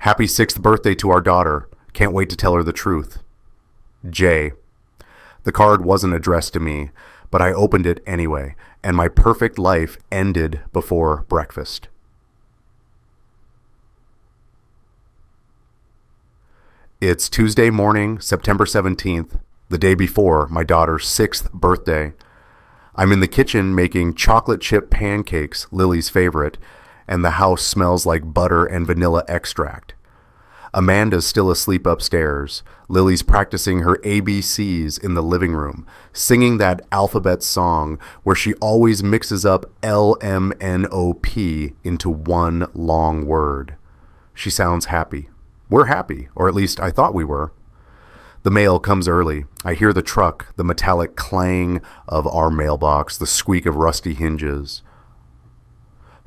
Happy 6th birthday to our daughter. Can't wait to tell her the truth. J. The card wasn't addressed to me, but I opened it anyway, and my perfect life ended before breakfast. It's Tuesday morning, September 17th, the day before my daughter's 6th birthday. I'm in the kitchen making chocolate chip pancakes, Lily's favorite, and the house smells like butter and vanilla extract. Amanda's still asleep upstairs. Lily's practicing her ABCs in the living room, singing that alphabet song where she always mixes up LMNOP into one long word. She sounds happy. We're happy, or at least I thought we were. The mail comes early. I hear the truck, the metallic clang of our mailbox, the squeak of rusty hinges.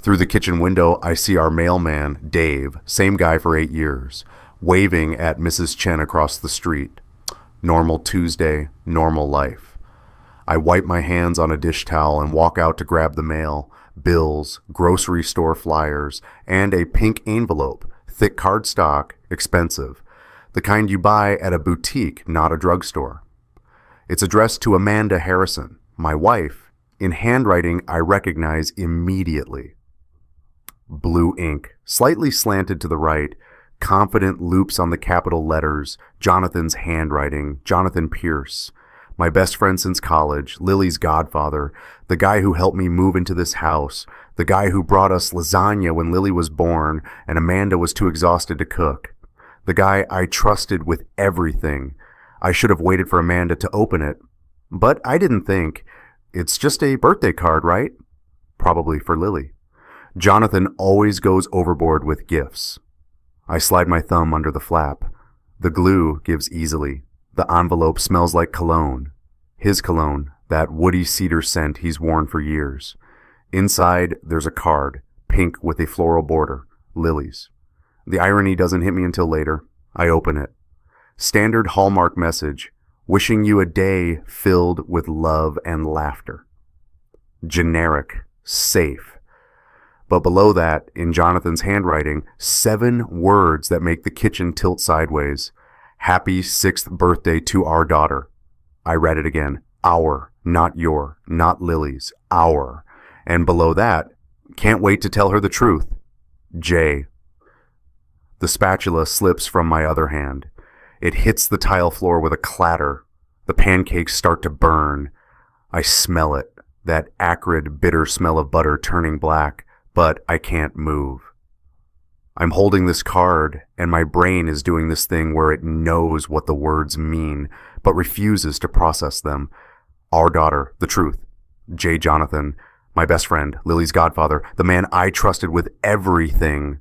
Through the kitchen window, I see our mailman, Dave, same guy for 8 years, waving at Mrs. Chen across the street. Normal Tuesday, normal life. I wipe my hands on a dish towel and walk out to grab the mail, bills, grocery store flyers, and a pink envelope, thick cardstock, expensive, the kind you buy at a boutique, not a drugstore. It's addressed to Amanda Harrison, my wife, in handwriting I recognize immediately. Blue ink, slightly slanted to the right, confident loops on the capital letters, Jonathan's handwriting, Jonathan Pierce, my best friend since college, Lily's godfather, the guy who helped me move into this house, the guy who brought us lasagna when Lily was born and Amanda was too exhausted to cook, the guy I trusted with everything. I should have waited for Amanda to open it, but I didn't think. It's just a birthday card, right? Probably for Lily. Jonathan always goes overboard with gifts. I slide my thumb under the flap. The glue gives easily. The envelope smells like cologne. His cologne, that woody cedar scent he's worn for years. Inside, there's a card, pink with a floral border, Lily's. The irony doesn't hit me until later. I open it. Standard Hallmark message, wishing you a day filled with love and laughter. Generic, safe. But below that, in Jonathan's handwriting, 7 words that make the kitchen tilt sideways. Happy 6th birthday to our daughter. I read it again. Our, not your, not Lily's, our. And below that, can't wait to tell her the truth. J. The spatula slips from my other hand. It hits the tile floor with a clatter. The pancakes start to burn. I smell it, that acrid, bitter smell of butter turning black. But I can't move. I'm holding this card, and my brain is doing this thing where it knows what the words mean, but refuses to process them. Our daughter, the truth. J. Jonathan, my best friend, Lily's godfather, the man I trusted with everything.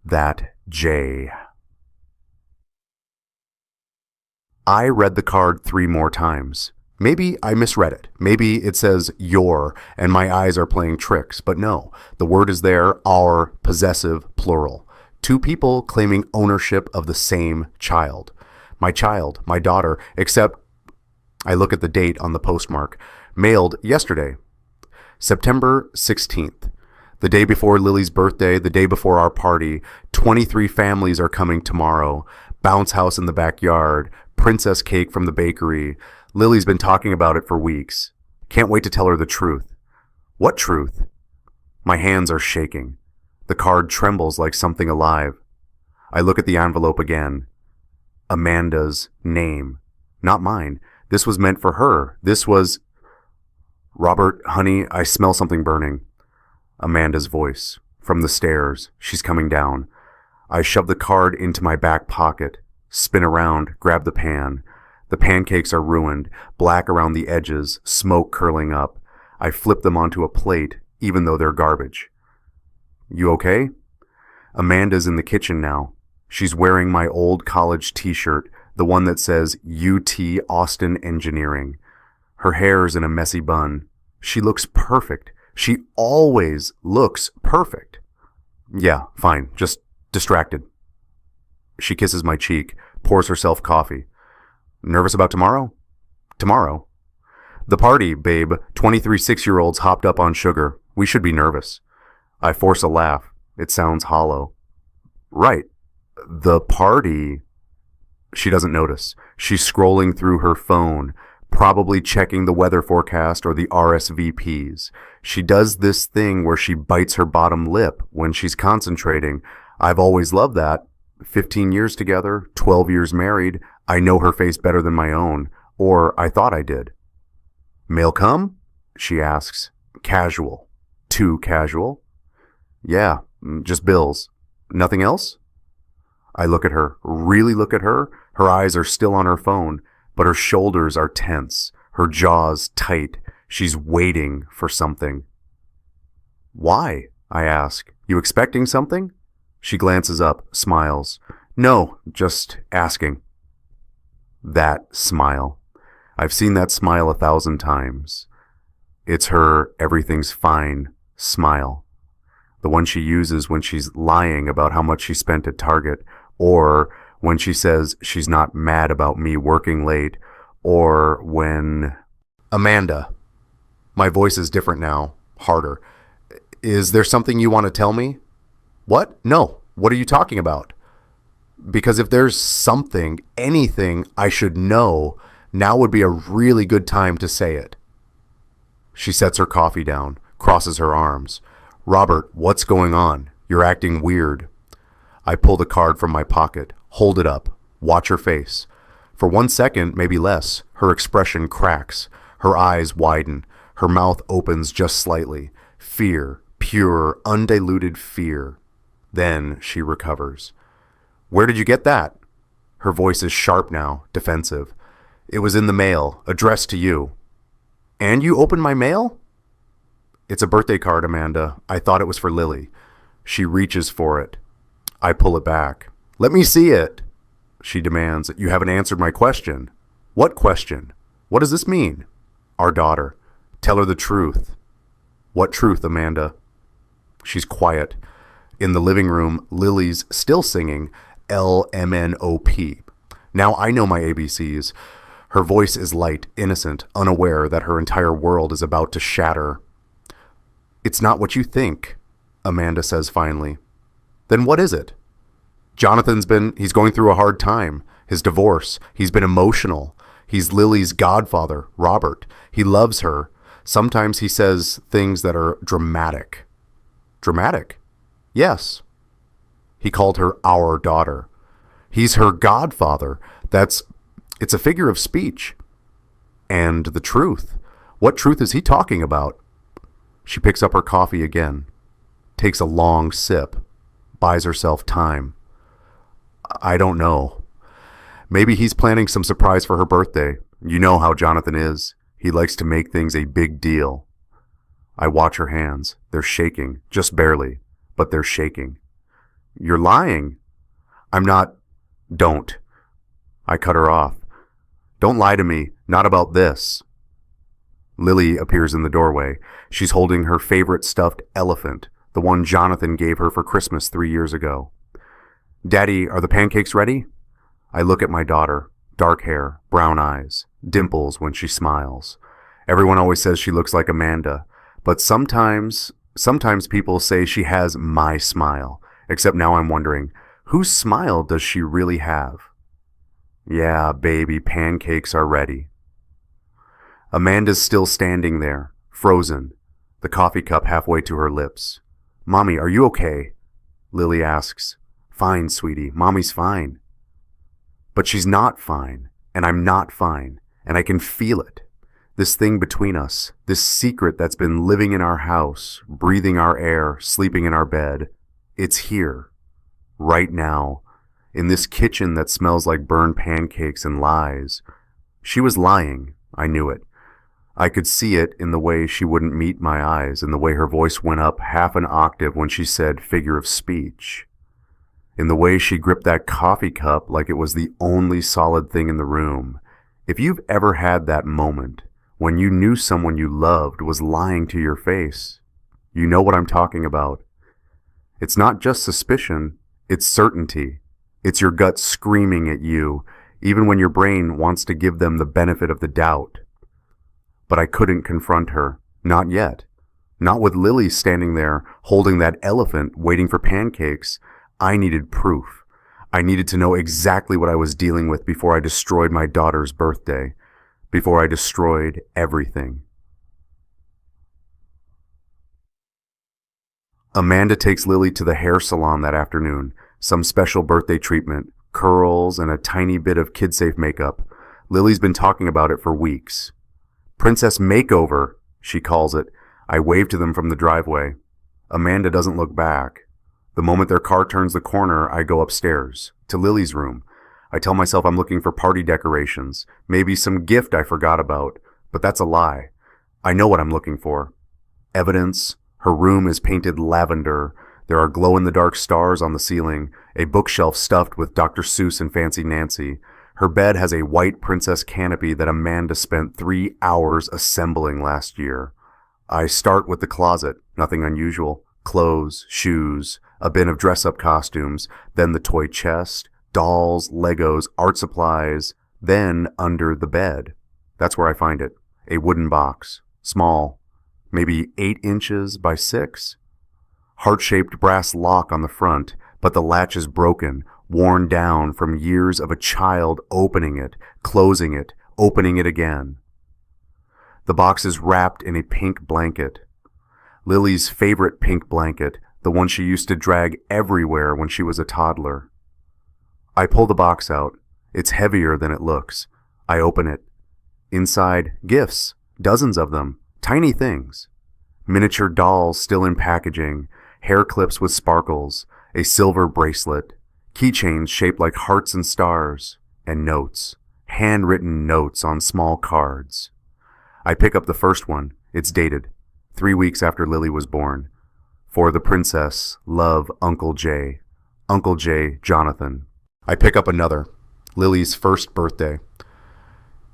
That J. I read the card 3 more times. Maybe I misread it. Maybe it says your, and my eyes are playing tricks. But no, the word is there, our, possessive, plural. 2 people claiming ownership of the same child. My daughter, except I look at the date on the postmark. Mailed yesterday, September 16th. The day before Lily's birthday, the day before our party. 23 families are coming tomorrow. Bounce house in the backyard. Princess cake from the bakery. Lily's been talking about it for weeks. Can't wait to tell her the truth. What truth? My hands are shaking. The card trembles like something alive. I look at the envelope again. Amanda's name. Not mine. This was meant for her. This was... Robert, honey, I smell something burning. Amanda's voice. From the stairs. She's coming down. I shove the card into my back pocket. Spin around, grab the pan. The pancakes are ruined, black around the edges, smoke curling up. I flip them onto a plate, even though they're garbage. You okay? Amanda's in the kitchen now. She's wearing my old college t-shirt, the one that says UT Austin Engineering. Her hair's in a messy bun. She looks perfect. She always looks perfect. Yeah, fine, just distracted. She kisses my cheek, pours herself coffee. Nervous about tomorrow? Tomorrow. The party, babe. 23 6-year-olds hopped up on sugar. We should be nervous. I force a laugh. It sounds hollow. Right. The party, she doesn't notice. She's scrolling through her phone, probably checking the weather forecast or the RSVPs. She does this thing where she bites her bottom lip when she's concentrating. I've always loved that. 15 years together, 12 years married, I know her face better than my own, or I thought I did. Mail come? She asks. Casual. Too casual? Yeah, just bills. Nothing else? I look at her, really look at her. Her eyes are still on her phone, but her shoulders are tense, her jaws tight. She's waiting for something. Why? I ask. You expecting something? She glances up, smiles. No, just asking. That smile. I've seen that smile 1,000 times. It's her everything's fine smile. The one she uses when she's lying about how much she spent at Target, or when she says she's not mad about me working late, or when... Amanda. My voice is different now, harder. Is there something you want to tell me? What? No. What are you talking about? Because if there's something, anything I should know, now would be a really good time to say it. She sets her coffee down, crosses her arms. Robert, what's going on? You're acting weird. I pull the card from my pocket, hold it up, watch her face. For 1 second, maybe less, her expression cracks. Her eyes widen. Her mouth opens just slightly. Fear, pure, undiluted fear. Then she recovers. Where did you get that? Her voice is sharp now, defensive. It was in the mail, addressed to you. And you opened my mail? It's a birthday card, Amanda. I thought it was for Lily. She reaches for it. I pull it back. Let me see it. She demands. You haven't answered my question. What question? What does this mean? Our daughter. Tell her the truth. What truth, Amanda? She's quiet. In the living room, Lily's still singing LMNOP. Now I know my ABCs. Her voice is light, innocent, unaware that her entire world is about to shatter. It's not what you think, Amanda says finally. Then what is it? He's going through a hard time. His divorce. He's been emotional. He's Lily's godfather, Robert. He loves her. Sometimes he says things that are dramatic. Dramatic? Yes. He called her our daughter. He's her godfather. It's a figure of speech. And the truth. What truth is he talking about? She picks up her coffee again, takes a long sip, buys herself time. I don't know. Maybe he's planning some surprise for her birthday. You know how Jonathan is. He likes to make things a big deal. I watch her hands. They're shaking, just barely, but they're shaking. You're lying. I'm not. Don't. I cut her off. Don't lie to me. Not about this. Lily appears in the doorway. She's holding her favorite stuffed elephant, the one Jonathan gave her for Christmas 3 years ago. Daddy, are the pancakes ready? I look at my daughter. Dark hair, brown eyes, dimples when she smiles. Everyone always says she looks like Amanda, but sometimes people say she has my smile, except now I'm wondering, whose smile does she really have? Yeah, baby, pancakes are ready. Amanda's still standing there, frozen, the coffee cup halfway to her lips. Mommy, are you okay? Lily asks. Fine, sweetie. Mommy's fine. But she's not fine, and I'm not fine, and I can feel it. This thing between us, this secret that's been living in our house, breathing our air, sleeping in our bed, it's here, right now, in this kitchen that smells like burned pancakes and lies. She was lying. I knew it. I could see it in the way she wouldn't meet my eyes, in the way her voice went up half an octave when she said figure of speech, in the way she gripped that coffee cup like it was the only solid thing in the room. If you've ever had that moment when you knew someone you loved was lying to your face, you know what I'm talking about. It's not just suspicion, it's certainty. It's your gut screaming at you, even when your brain wants to give them the benefit of the doubt. But I couldn't confront her. Not yet. Not with Lily standing there, holding that elephant, waiting for pancakes. I needed proof. I needed to know exactly what I was dealing with before I destroyed my daughter's birthday, before I destroyed everything. Amanda takes Lily to the hair salon that afternoon, some special birthday treatment, curls, and a tiny bit of kid-safe makeup. Lily's been talking about it for weeks. Princess Makeover, she calls it. I wave to them from the driveway. Amanda doesn't look back. The moment their car turns the corner, I go upstairs, to Lily's room. I tell myself I'm looking for party decorations, maybe some gift I forgot about, but that's a lie. I know what I'm looking for. Evidence. Her room is painted lavender. There are glow-in-the-dark stars on the ceiling, a bookshelf stuffed with Dr. Seuss and Fancy Nancy. Her bed has a white princess canopy that Amanda spent 3 hours assembling last year. I start with the closet, nothing unusual. Clothes, shoes, a bin of dress-up costumes, then the toy chest, dolls, Legos, art supplies, then under the bed. That's where I find it. A wooden box. Small. Maybe 8 inches by 6. Heart-shaped brass lock on the front, but the latch is broken, worn down from years of a child opening it, closing it, opening it again. The box is wrapped in a pink blanket. Lily's favorite pink blanket, the one she used to drag everywhere when she was a toddler. I pull the box out. It's heavier than it looks. I open it. Inside, gifts, dozens of them, tiny things. Miniature dolls still in packaging, hair clips with sparkles, a silver bracelet, keychains shaped like hearts and stars, and notes, handwritten notes on small cards. I pick up the first one. It's dated, 3 weeks after Lily was born. For the princess, love Uncle J. Uncle J, Jonathan. I pick up another. Lily's first birthday.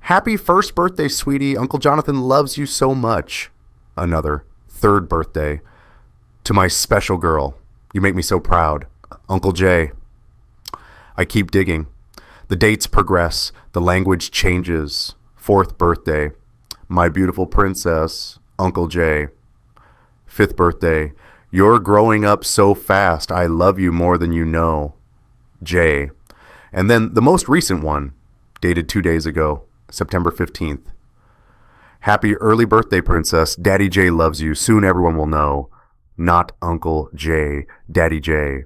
Happy first birthday, sweetie. Uncle Jonathan loves you so much. Another. Third birthday. To my special girl. You make me so proud. Uncle J. I keep digging. The dates progress. The language changes. Fourth birthday. My beautiful princess. Uncle J. Fifth birthday. You're growing up so fast. I love you more than you know. J. And then the most recent one, dated 2 days ago, September 15th. Happy early birthday, princess. Daddy J loves you. Soon everyone will know. Not Uncle J, Daddy J.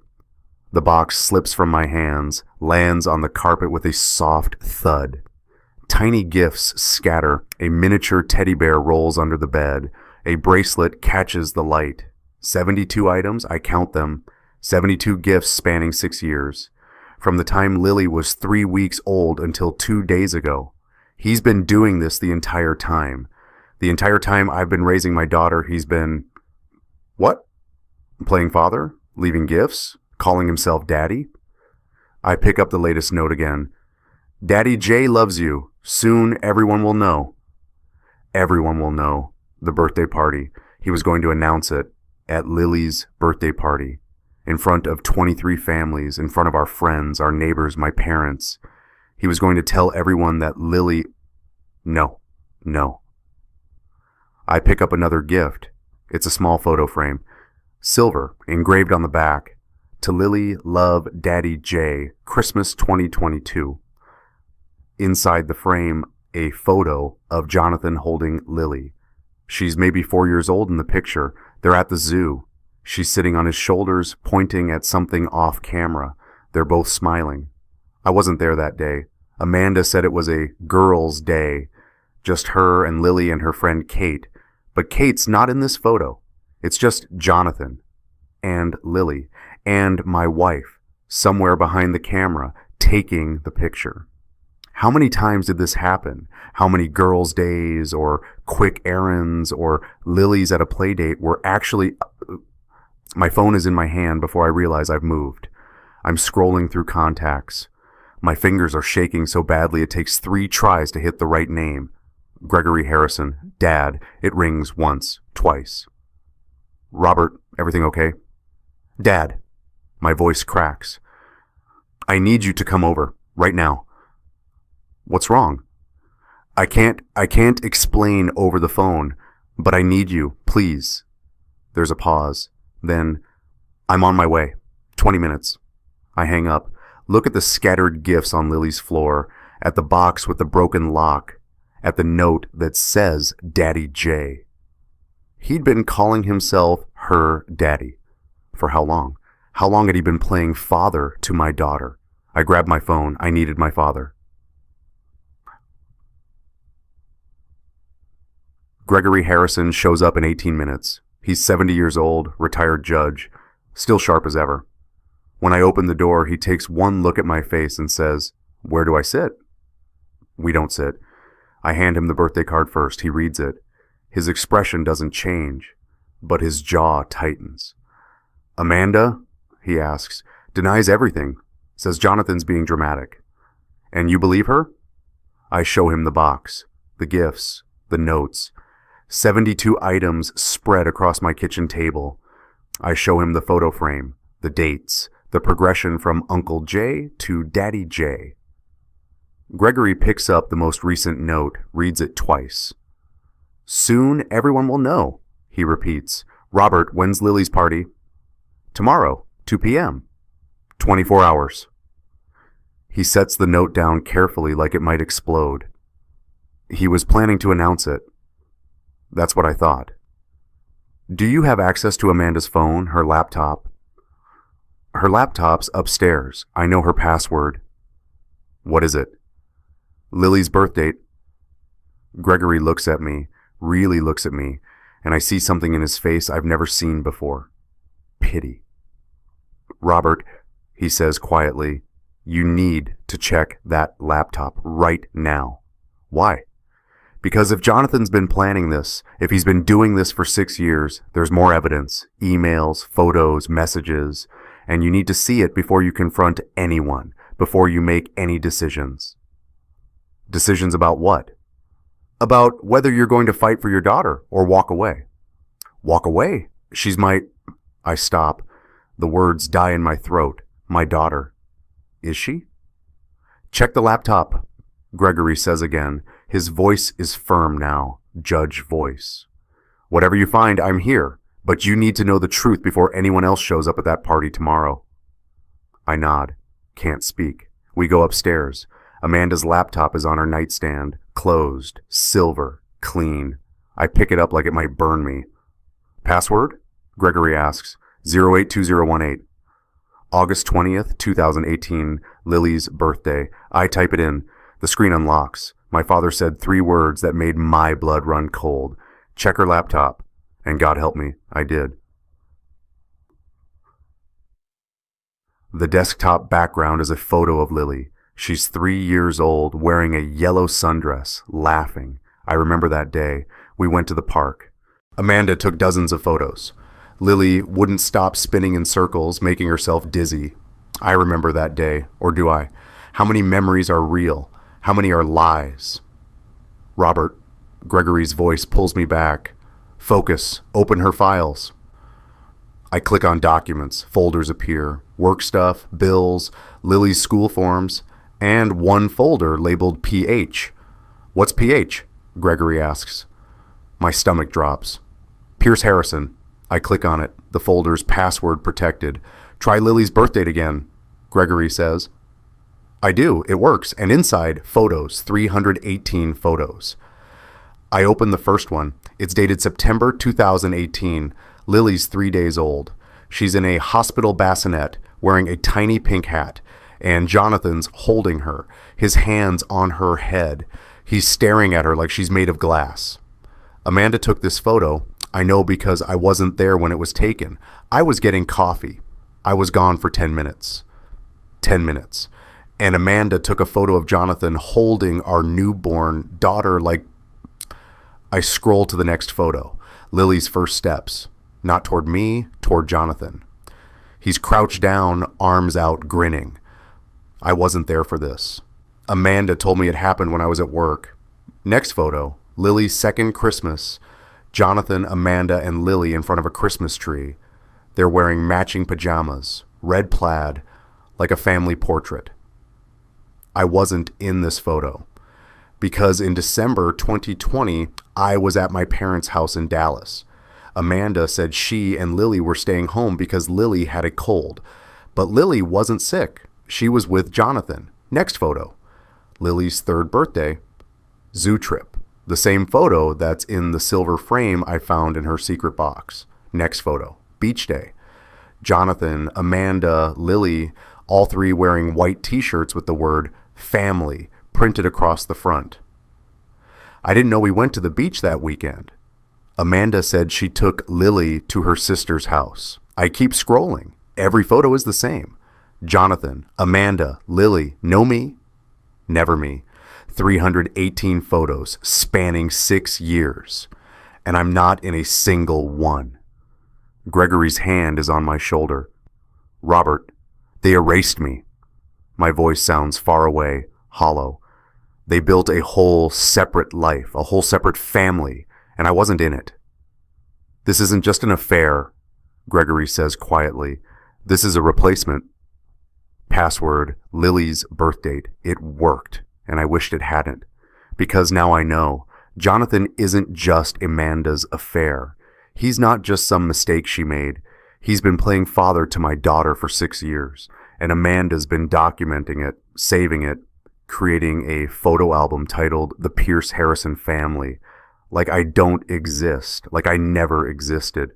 The box slips from my hands, lands on the carpet with a soft thud. Tiny gifts scatter. A miniature teddy bear rolls under the bed. A bracelet catches the light. 72 items, I count them. 72 gifts spanning 6 years. From the time Lily was 3 weeks old until 2 days ago. He's been doing this the entire time. The entire time I've been raising my daughter, he's been... What? Playing father? Leaving gifts? Calling himself daddy? I pick up the latest note again. Daddy J loves you. Soon everyone will know. Everyone will know. The birthday party. He was going to announce it at Lily's birthday party. In front of 23 families, in front of our friends, our neighbors, my parents. He was going to tell everyone that Lily... No. I pick up another gift. It's a small photo frame. Silver, engraved on the back. To Lily, love, Daddy J, Christmas 2022. Inside the frame, a photo of Jonathan holding Lily. She's maybe 4 years old in the picture. They're at the zoo. She's sitting on his shoulders, pointing at something off camera. They're both smiling. I wasn't there that day. Amanda said it was a girls' day. Just her and Lily and her friend Kate. But Kate's not in this photo. It's just Jonathan and Lily and my wife somewhere behind the camera taking the picture. How many times did this happen? How many girls' days or quick errands or Lily's at a play date were actually... My phone is in my hand before I realize I've moved. I'm scrolling through contacts. My fingers are shaking so badly it takes 3 tries to hit the right name. Gregory Harrison, Dad. It rings once, twice. Robert, everything okay? Dad. My voice cracks. I need you to come over, right now. What's wrong? I can't explain over the phone, but I need you, please. There's a pause. Then, I'm on my way. 20 minutes. I hang up. Look at the scattered gifts on Lily's floor, at the box with the broken lock, at the note that says Daddy J. He'd been calling himself her daddy. For how long? How long had he been playing father to my daughter? I grabbed my phone. I needed my father. Gregory Harrison shows up in 18 minutes. He's 70 years old, retired judge, still sharp as ever. When I open the door, he takes one look at my face and says, "Where do I sit?" We don't sit. I hand him the birthday card first. He reads it. His expression doesn't change, but his jaw tightens. "Amanda," he asks, "denies everything, says Jonathan's being dramatic. And you believe her?" I show him the box, the gifts, the notes, 72 items spread across my kitchen table. I show him the photo frame, the dates, the progression from Uncle J to Daddy J. Gregory picks up the most recent note, reads it twice. "Soon everyone will know," he repeats. "Robert, when's Lily's party?" "Tomorrow, 2 p.m. 24 hours. He sets the note down carefully like it might explode. He was planning to announce it. That's what I thought. "Do you have access to Amanda's phone, her laptop?" "Her laptop's upstairs. I know her password." "What is it?" "Lily's birth date." Gregory looks at me, really looks at me, and I see something in his face I've never seen before. Pity. "Robert," he says quietly, "you need to check that laptop right now." "Why?" "Because if Jonathan's been planning this, if he's been doing this for 6 years, there's more evidence, emails, photos, messages, and you need to see it before you confront anyone, before you make any decisions." "Decisions about what?" "About whether you're going to fight for your daughter or walk away." "Walk away? She's my—" I stop. The words die in my throat. My daughter. Is she? "Check the laptop," Gregory says again. His voice is firm now, judge voice. "Whatever you find, I'm here, but you need to know the truth before anyone else shows up at that party tomorrow." I nod. Can't speak. We go upstairs. Amanda's laptop is on her nightstand, closed, silver, clean. I pick it up like it might burn me. "Password?" Gregory asks. 082018. August 20th, 2018, Lily's birthday. I type it in. The screen unlocks. My father said 3 words that made my blood run cold. "Check her laptop." And God help me, I did. The desktop background is a photo of Lily. She's 3 years old, wearing a yellow sundress, laughing. I remember that day. We went to the park. Amanda took dozens of photos. Lily wouldn't stop spinning in circles, making herself dizzy. I remember that day, or do I? How many memories are real? How many are lies? "Robert," Gregory's voice pulls me back. "Focus. Open her files." I click on documents. Folders appear. Work stuff, bills, Lily's school forms, and one folder labeled PH. "What's PH?" Gregory asks. My stomach drops. "Pierce Harrison." I click on it. The folder's password protected. "Try Lily's birth date again," Gregory says. I do. It works. And inside, photos. 318 photos. I open the first one. It's dated September 2018. Lily's 3 days old. She's in a hospital bassinet, wearing a tiny pink hat, and Jonathan's holding her, his hands on her head. He's staring at her like she's made of glass. Amanda took this photo. I know because I wasn't there when it was taken. I was getting coffee. I was gone for 10 minutes. 10 minutes. And Amanda took a photo of Jonathan holding our newborn daughter like... I scroll to the next photo. Lily's first steps. Not toward me, toward Jonathan. He's crouched down, arms out, grinning. I wasn't there for this. Amanda told me it happened when I was at work. Next photo. Lily's second Christmas. Jonathan, Amanda, and Lily in front of a Christmas tree. They're wearing matching pajamas, red plaid, like a family portrait. I wasn't in this photo because in December 2020, I was at my parents' house in Dallas. Amanda said she and Lily were staying home because Lily had a cold, but Lily wasn't sick. she was with Jonathan. Next photo. Lily's 3rd birthday. Zoo trip. The same photo that's in the silver frame I found in her secret box. Next photo. Beach day. Jonathan, Amanda, Lily, all 3 wearing white t-shirts with the word family printed across the front. I didn't know we went to the beach that weekend. Amanda said she took Lily to her sister's house. I keep scrolling. Every photo is the same. Jonathan, Amanda, Lily, no me, never me. 318 photos spanning 6 years, and I'm not in a single one. Gregory's hand is on my shoulder. Robert, they erased me. My voice sounds far away, hollow. They built a whole separate life, a whole separate family, and I wasn't in it. This isn't just an affair, Gregory says quietly. This is a replacement. Password, Lily's birth date. It worked, and I wished it hadn't. Because now I know, Jonathan isn't just Amanda's affair. He's not just some mistake she made. He's been playing father to my daughter for 6 years, and Amanda's been documenting it, saving it, creating a photo album titled The Pierce Harrison Family. Like I don't exist, like I never existed.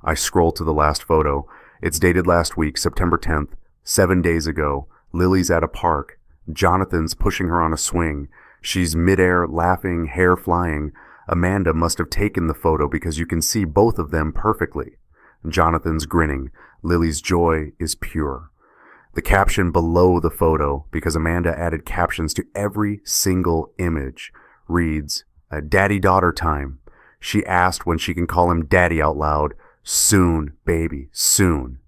I scroll to the last photo. It's dated last week, September 10th, 7 days ago. Lily's at a park. Jonathan's pushing her on a swing. She's midair, laughing, hair flying. Amanda must have taken the photo because you can see both of them perfectly. Jonathan's grinning. Lily's joy is pure. The caption below the photo, because Amanda added captions to every single image, reads, Daddy-daughter time. She asked when she can call him daddy out loud. Soon, baby, soon.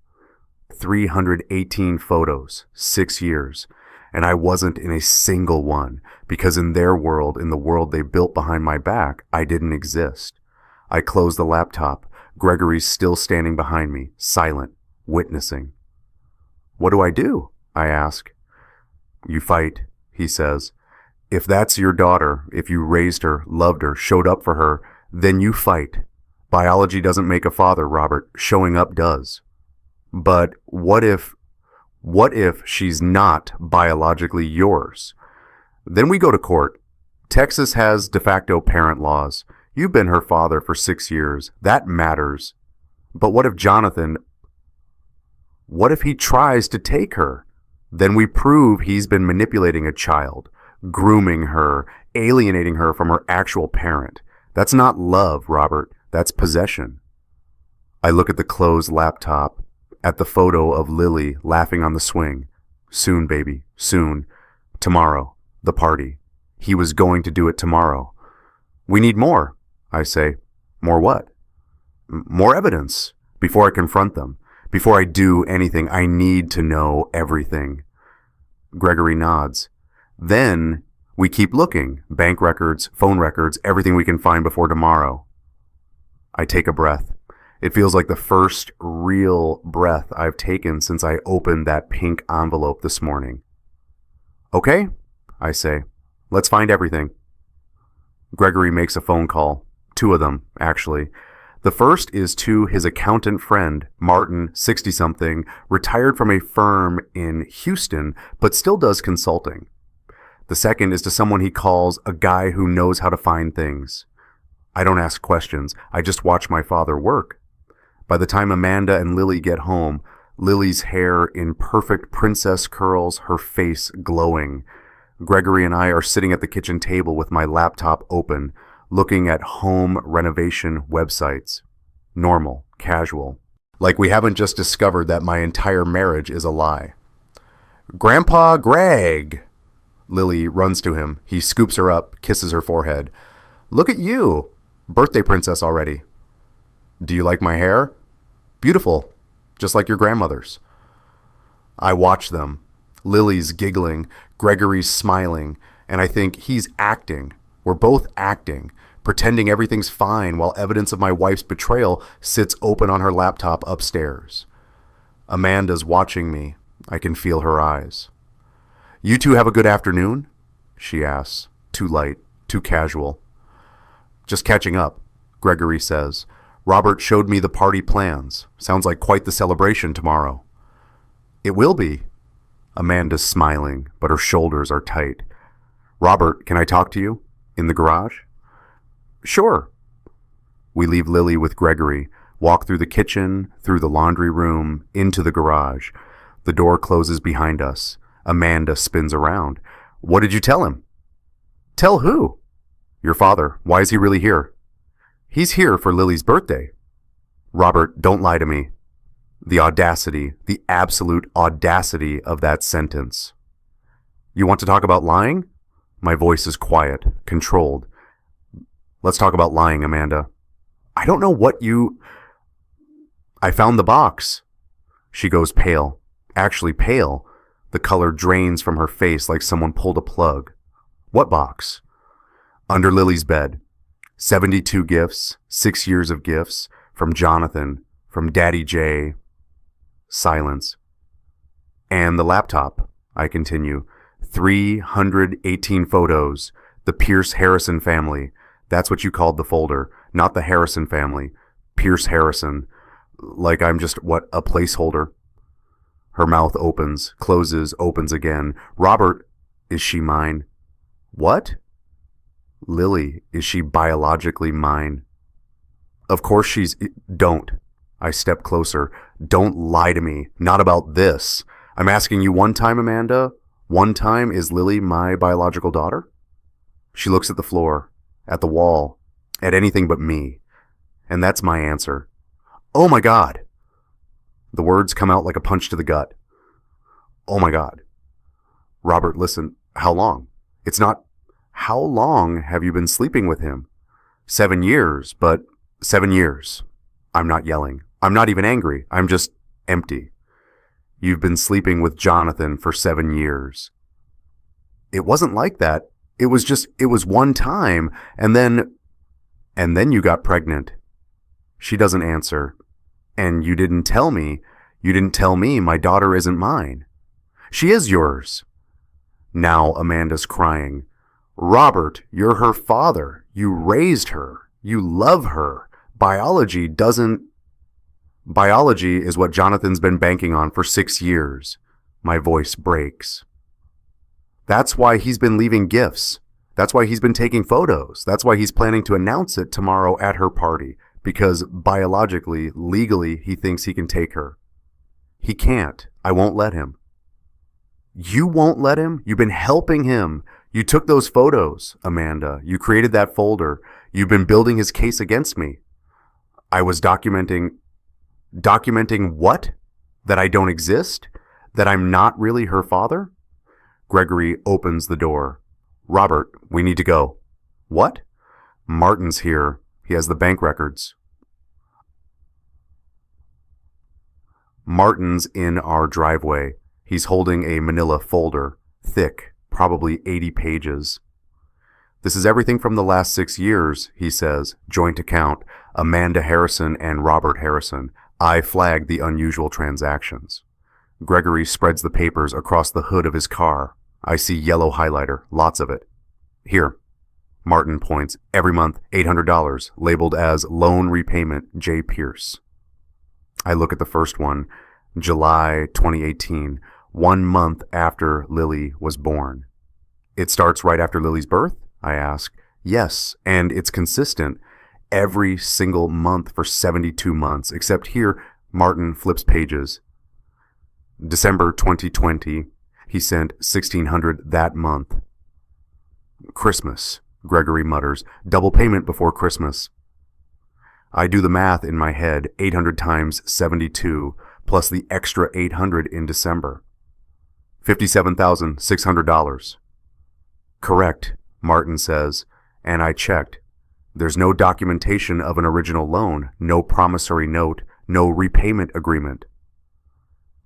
318 photos, 6 years. And I wasn't in a single one, because in their world, in the world they built behind my back, I didn't exist. I closed the laptop. Gregory's still standing behind me, silent, witnessing. What do I do? I ask. You fight, he says. If that's your daughter, if you raised her, loved her, showed up for her, then you fight. Biology doesn't make a father, Robert. Showing up does. But what if she's not biologically yours? Then we go to court. Texas has de facto parent laws. You've been her father for 6 years. That matters. But what if he tries to take her? Then we prove he's been manipulating a child, grooming her, alienating her from her actual parent. That's not love, Robert. That's possession. I look at the closed laptop, at the photo of Lily laughing on the swing. Soon, baby, soon. Tomorrow, the party. He was going to do it tomorrow. We need more, I say. More what? More evidence. Before I confront them, before I do anything, I need to know everything. Gregory nods. Then we keep looking. Bank records, phone records, everything we can find before tomorrow. I take a breath. It feels like the first real breath I've taken since I opened that pink envelope this morning. Okay, I say. Let's find everything. Gregory makes a phone call. 2 of them, actually. The first is to his accountant friend, Martin, 60-something, retired from a firm in Houston, but still does consulting. The second is to someone he calls a guy who knows how to find things. I don't ask questions. I just watch my father work. By the time Amanda and Lily get home, Lily's hair in perfect princess curls, her face glowing. Gregory and I are sitting at the kitchen table with my laptop open, looking at home renovation websites. Normal, casual. Like we haven't just discovered that my entire marriage is a lie. Grandpa Greg! Lily runs to him. He scoops her up, kisses her forehead. Look at you! Birthday princess already. Do you like my hair? Beautiful, just like your grandmother's. I watch them. Lily's giggling, Gregory's smiling, and I think he's acting. We're both acting, pretending everything's fine while evidence of my wife's betrayal sits open on her laptop upstairs. Amanda's watching me. I can feel her eyes. You two have a good afternoon? She asks, too light, too casual. Just catching up, Gregory says. Robert showed me the party plans. Sounds like quite the celebration tomorrow. It will be. Amanda's smiling, but her shoulders are tight. Robert, can I talk to you? In the garage? Sure. We leave Lily with Gregory, walk through the kitchen, through the laundry room, into the garage. The door closes behind us. Amanda spins around. What did you tell him? Tell who? Your father. Why is he really here? He's here for Lily's birthday. Robert, don't lie to me. The audacity, the absolute audacity of that sentence. You want to talk about lying? My voice is quiet, controlled. Let's talk about lying, Amanda. I don't know what you... I found the box. She goes pale. Actually pale. The color drains from her face like someone pulled a plug. What box? Under Lily's bed. 72 gifts, 6 years of gifts, from Jonathan, from Daddy J. Silence. And the laptop, I continue. 318 photos. The Pierce Harrison family. That's what you called the folder, not the Harrison family. Pierce Harrison. Like I'm just, a placeholder? Her mouth opens, closes, opens again. Robert, is she mine? What? Lily, is she biologically mine? Of course she's... Don't. I step closer. Don't lie to me. Not about this. I'm asking you one time, Amanda. One time, is Lily my biological daughter? She looks at the floor, at the wall, at anything but me. And that's my answer. Oh my God. The words come out like a punch to the gut. Oh my God. Robert, listen. How long? It's not... How long have you been sleeping with him? 7 years, but 7 years. I'm not yelling. I'm not even angry. I'm just empty. You've been sleeping with Jonathan for 7 years. It wasn't like that. It was one time, and then you got pregnant. She doesn't answer. And you didn't tell me my daughter isn't mine. She is yours. Now Amanda's crying. Robert, you're her father. You raised her. You love her. Biology is what Jonathan's been banking on for 6 years. My voice breaks. That's why he's been leaving gifts. That's why he's been taking photos. That's why he's planning to announce it tomorrow at her party. Because biologically, legally, he thinks he can take her. He can't. I won't let him. You won't let him? You've been helping him. You took those photos, Amanda. You created that folder. You've been building his case against me. I was documenting what? That I don't exist? That I'm not really her father? Gregory opens the door. Robert, we need to go. What? Martin's here. He has the bank records. Martin's in our driveway. He's holding a manila folder, thick, probably 80 pages. This is everything from the last 6 years, he says, joint account, Amanda Harrison and Robert Harrison. I flagged the unusual transactions. Gregory spreads the papers across the hood of his car. I see yellow highlighter, lots of it. Here. Martin points, every month, $800, labeled as loan repayment, J. Pierce. I look at the first one, July 2018, 1 month after Lily was born. It starts right after Lily's birth? I ask. Yes, and it's consistent every single month for 72 months, except here, Martin flips pages. December 2020, he sent $1,600 that month. Christmas, Gregory mutters, double payment before Christmas. I do the math in my head, 800 times 72, plus the extra 800 in December. $57,600. Correct, Martin says, and I checked. There's no documentation of an original loan, no promissory note, no repayment agreement.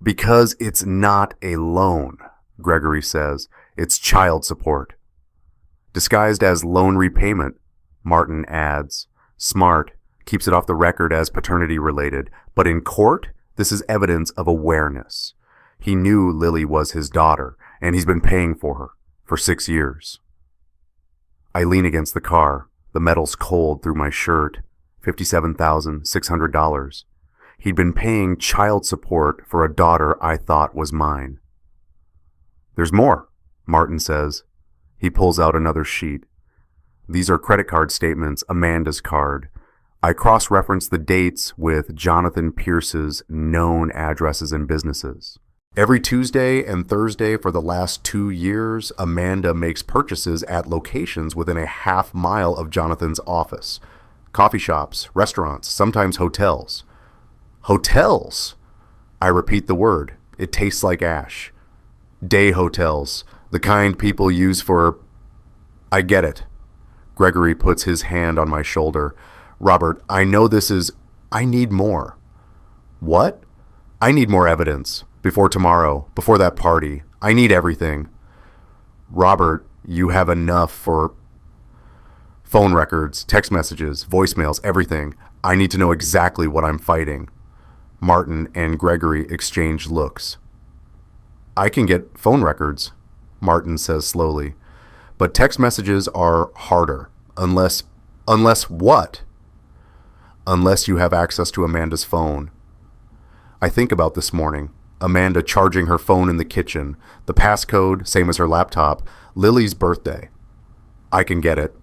Because it's not a loan, Gregory says. It's child support. Disguised as loan repayment, Martin adds. Smart, keeps it off the record as paternity related, but in court, this is evidence of awareness. He knew Lily was his daughter, and he's been paying for her for 6 years. I lean against the car. The metal's cold through my shirt. $57,600. He'd been paying child support for a daughter I thought was mine. There's more, Martin says. He pulls out another sheet. These are credit card statements, Amanda's card. I cross-reference the dates with Jonathan Pierce's known addresses and businesses. Every Tuesday and Thursday for the last 2 years, Amanda makes purchases at locations within a half mile of Jonathan's office. Coffee shops, restaurants, sometimes hotels. Hotels! I repeat the word. It tastes like ash. Day hotels, the kind people use for... I get it. Gregory puts his hand on my shoulder. Robert, I know this is... I need more. What? I need more evidence. Before tomorrow, before that party. I need everything. Robert, you have enough for... phone records, text messages, voicemails, everything. I need to know exactly what I'm fighting. Martin and Gregory exchange looks. I can get phone records, Martin says slowly. But text messages are harder. Unless what? Unless you have access to Amanda's phone. I think about this morning. Amanda charging her phone in the kitchen. The passcode, same as her laptop. Lily's birthday. I can get it.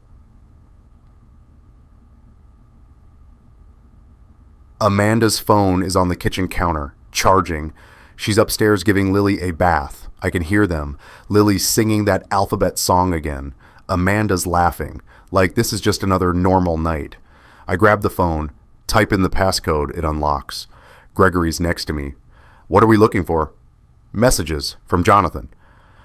Amanda's phone is on the kitchen counter, charging. She's upstairs giving Lily a bath. I can hear them. Lily's singing that alphabet song again. Amanda's laughing, like this is just another normal night. I grab the phone, type in the passcode, it unlocks. Gregory's next to me. What are we looking for? Messages from Jonathan.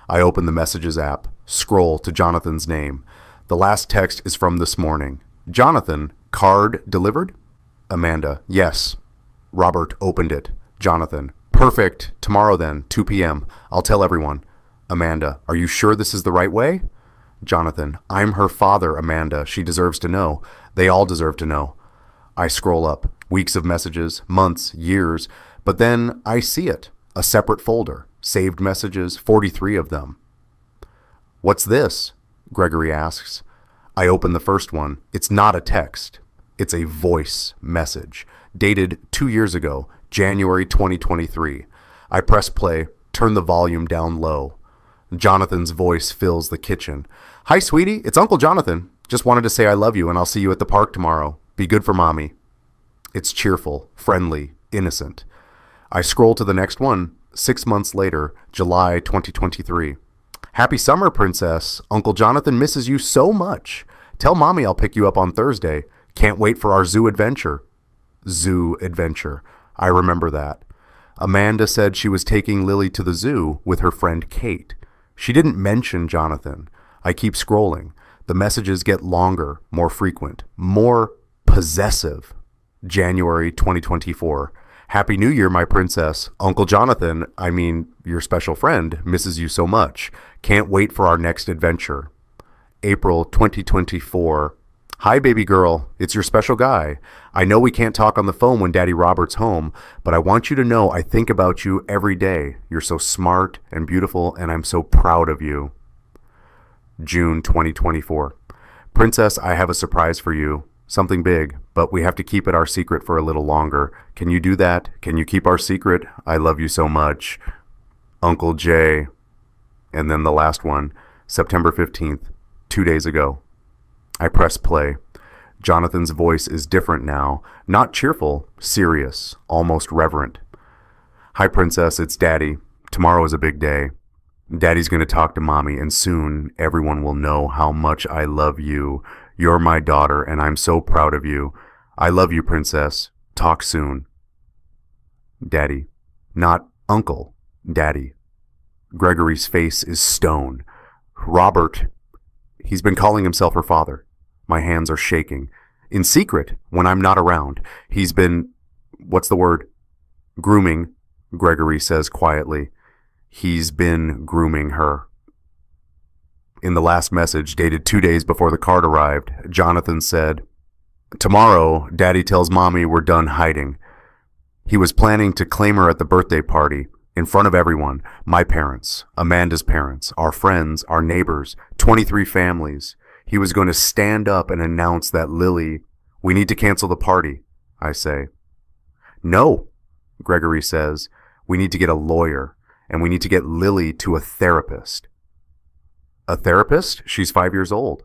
I open the Messages app, scroll to Jonathan's name. The last text is from this morning. Jonathan, card delivered? Amanda, yes. Robert opened it. Jonathan, perfect. Tomorrow then, 2 p.m. I'll tell everyone. Amanda, are you sure this is the right way? Jonathan, I'm her father, Amanda. She deserves to know. They all deserve to know. I scroll up. Weeks of messages, months, years. But then I see it. A separate folder. Saved messages, 43 of them. What's this? Gregory asks. I open the first one. It's not a text. It's a voice message, dated 2 years ago, January 2023. I press play, turn the volume down low. Jonathan's voice fills the kitchen. Hi, sweetie, it's Uncle Jonathan. Just wanted to say I love you and I'll see you at the park tomorrow. Be good for Mommy. It's cheerful, friendly, innocent. I scroll to the next one, 6 months later, July 2023. Happy summer, Princess. Uncle Jonathan misses you so much. Tell Mommy I'll pick you up on Thursday. Can't wait for our zoo adventure. Zoo adventure. I remember that. Amanda said she was taking Lily to the zoo with her friend Kate. She didn't mention Jonathan. I keep scrolling. The messages get longer, more frequent, more possessive. January 2024. Happy New Year, my princess. Uncle Jonathan, your special friend, misses you so much. Can't wait for our next adventure. April 2024. Hi, baby girl. It's your special guy. I know we can't talk on the phone when Daddy Robert's home, but I want you to know I think about you every day. You're so smart and beautiful, and I'm so proud of you. June 2024. Princess, I have a surprise for you. Something big, but we have to keep it our secret for a little longer. Can you do that? Can you keep our secret? I love you so much. Uncle Jay. And then the last one, September 15th, 2 days ago. I press play. Jonathan's voice is different now. Not cheerful, serious, almost reverent. Hi, Princess, it's Daddy. Tomorrow is a big day. Daddy's going to talk to Mommy, and soon everyone will know how much I love you. You're my daughter, and I'm so proud of you. I love you, Princess. Talk soon. Daddy. Not Uncle. Daddy. Gregory's face is stone. Robert. He's been calling himself her father. My hands are shaking. In secret, when I'm not around. He's been... what's the word? Grooming, Gregory says quietly. He's been grooming her. In the last message, dated 2 days before the card arrived, Jonathan said, Tomorrow, Daddy tells Mommy we're done hiding. He was planning to claim her at the birthday party, in front of everyone, my parents, Amanda's parents, our friends, our neighbors, 23 families. He was going to stand up and announce that Lily, we need to cancel the party, I say. No, Gregory says, we need to get a lawyer, and we need to get Lily to a therapist. A therapist? She's 5 years old.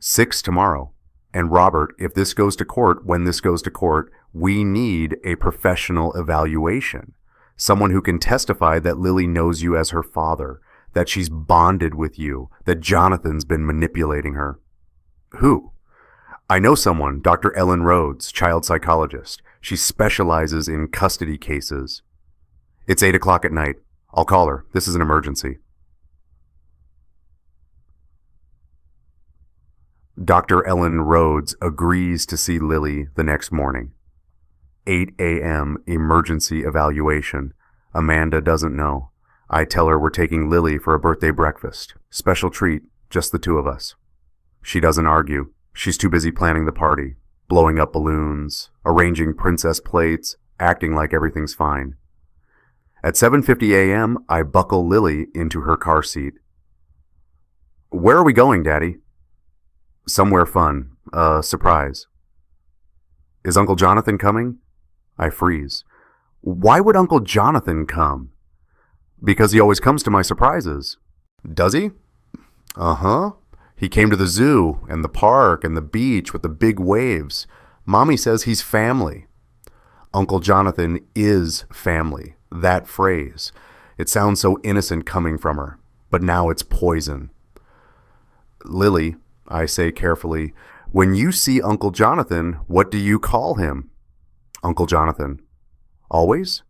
6 tomorrow. And Robert, if this goes to court, when this goes to court, we need a professional evaluation. Someone who can testify that Lily knows you as her father, that she's bonded with you, that Jonathan's been manipulating her. Who? I know someone, Dr. Ellen Rhodes, child psychologist. She specializes in custody cases. It's 8 o'clock at night. I'll call her. This is an emergency. Dr. Ellen Rhodes agrees to see Lily the next morning. 8 a.m. emergency evaluation. Amanda doesn't know. I tell her we're taking Lily for a birthday breakfast. Special treat, just the two of us. She doesn't argue. She's too busy planning the party, blowing up balloons, arranging princess plates, acting like everything's fine. At 7:50 a.m., I buckle Lily into her car seat. Where are we going, Daddy? Somewhere fun. Surprise. Is Uncle Jonathan coming? I freeze. Why would Uncle Jonathan come? Because he always comes to my surprises. Does he? Uh-huh. He came to the zoo and the park and the beach with the big waves. Mommy says he's family. Uncle Jonathan is family. That phrase. It sounds so innocent coming from her, but now it's poison. Lily, I say carefully, when you see Uncle Jonathan, what do you call him? Uncle Jonathan. Always?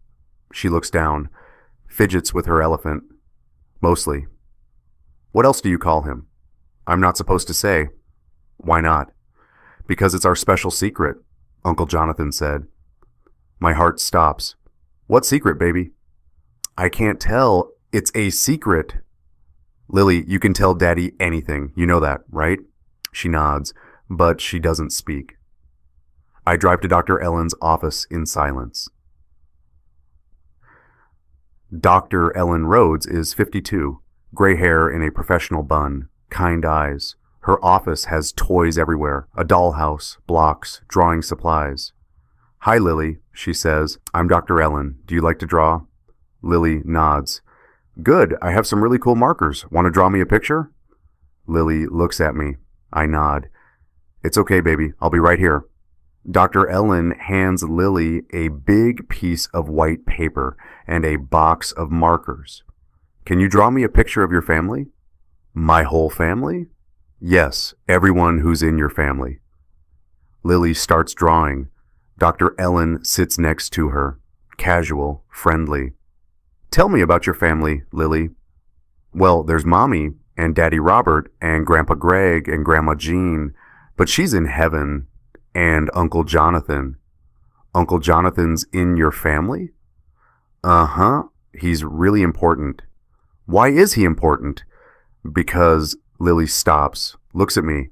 She looks down, fidgets with her elephant. Mostly. What else do you call him? I'm not supposed to say. Why not? Because it's our special secret, Uncle Jonathan said. My heart stops. What secret, baby? I can't tell. It's a secret. Lily, you can tell Daddy anything. You know that, right? She nods, but she doesn't speak. I drive to Dr. Ellen's office in silence. Dr. Ellen Rhodes is 52, gray hair in a professional bun, kind eyes. Her office has toys everywhere, a dollhouse, blocks, drawing supplies. Hi, Lily, she says. I'm Dr. Ellen. Do you like to draw? Lily nods. Good, I have some really cool markers. Want to draw me a picture? Lily looks at me. I nod. It's okay, baby. I'll be right here. Dr. Ellen hands Lily a big piece of white paper and a box of markers. Can you draw me a picture of your family? My whole family? Yes, everyone who's in your family. Lily starts drawing. Dr. Ellen sits next to her, casual, friendly. Tell me about your family, Lily. Well, there's Mommy and Daddy Robert and Grandpa Greg and Grandma Jean, but she's in heaven. And Uncle Jonathan. Uncle Jonathan's in your family? Uh-huh. He's really important. Why is he important? Because Lily stops, looks at me.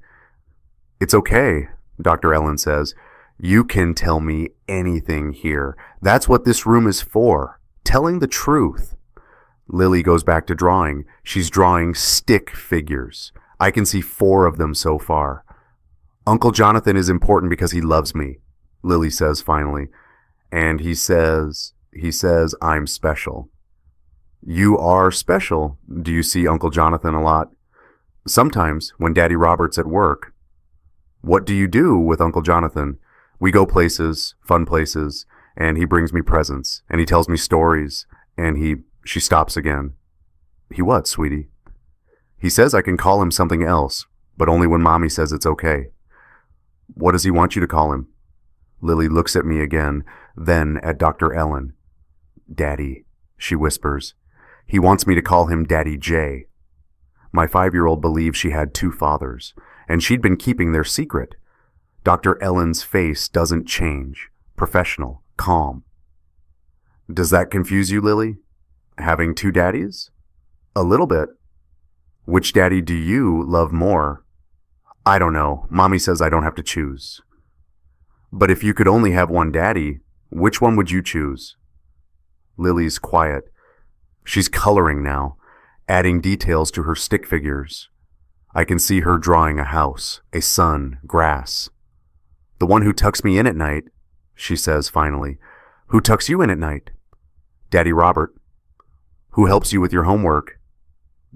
It's okay, Dr. Ellen says. You can tell me anything here. That's what this room is for. Telling the truth. Lily goes back to drawing. She's drawing stick figures. I can see 4 of them so far. Uncle Jonathan is important because he loves me, Lily says finally. And he says I'm special. You are special. Do you see Uncle Jonathan a lot? Sometimes, when Daddy Robert's at work. What do you do with Uncle Jonathan? We go places, fun places, and he brings me presents, and he tells me stories, and she stops again. He what, sweetie? He says I can call him something else, but only when Mommy says it's okay. What does he want you to call him? Lily looks at me again, then at Dr. Ellen. Daddy, she whispers. He wants me to call him Daddy J. My 5-year-old believes she had 2 fathers, and she'd been keeping their secret. Dr. Ellen's face doesn't change. Professional, calm. Does that confuse you, Lily? Having 2 daddies? A little bit. Which daddy do you love more? I don't know. Mommy says I don't have to choose. But if you could only have one daddy, which one would you choose? Lily's quiet. She's coloring now, adding details to her stick figures. I can see her drawing a house, a sun, grass. The one who tucks me in at night, she says finally. Who tucks you in at night? Daddy Robert. Who helps you with your homework?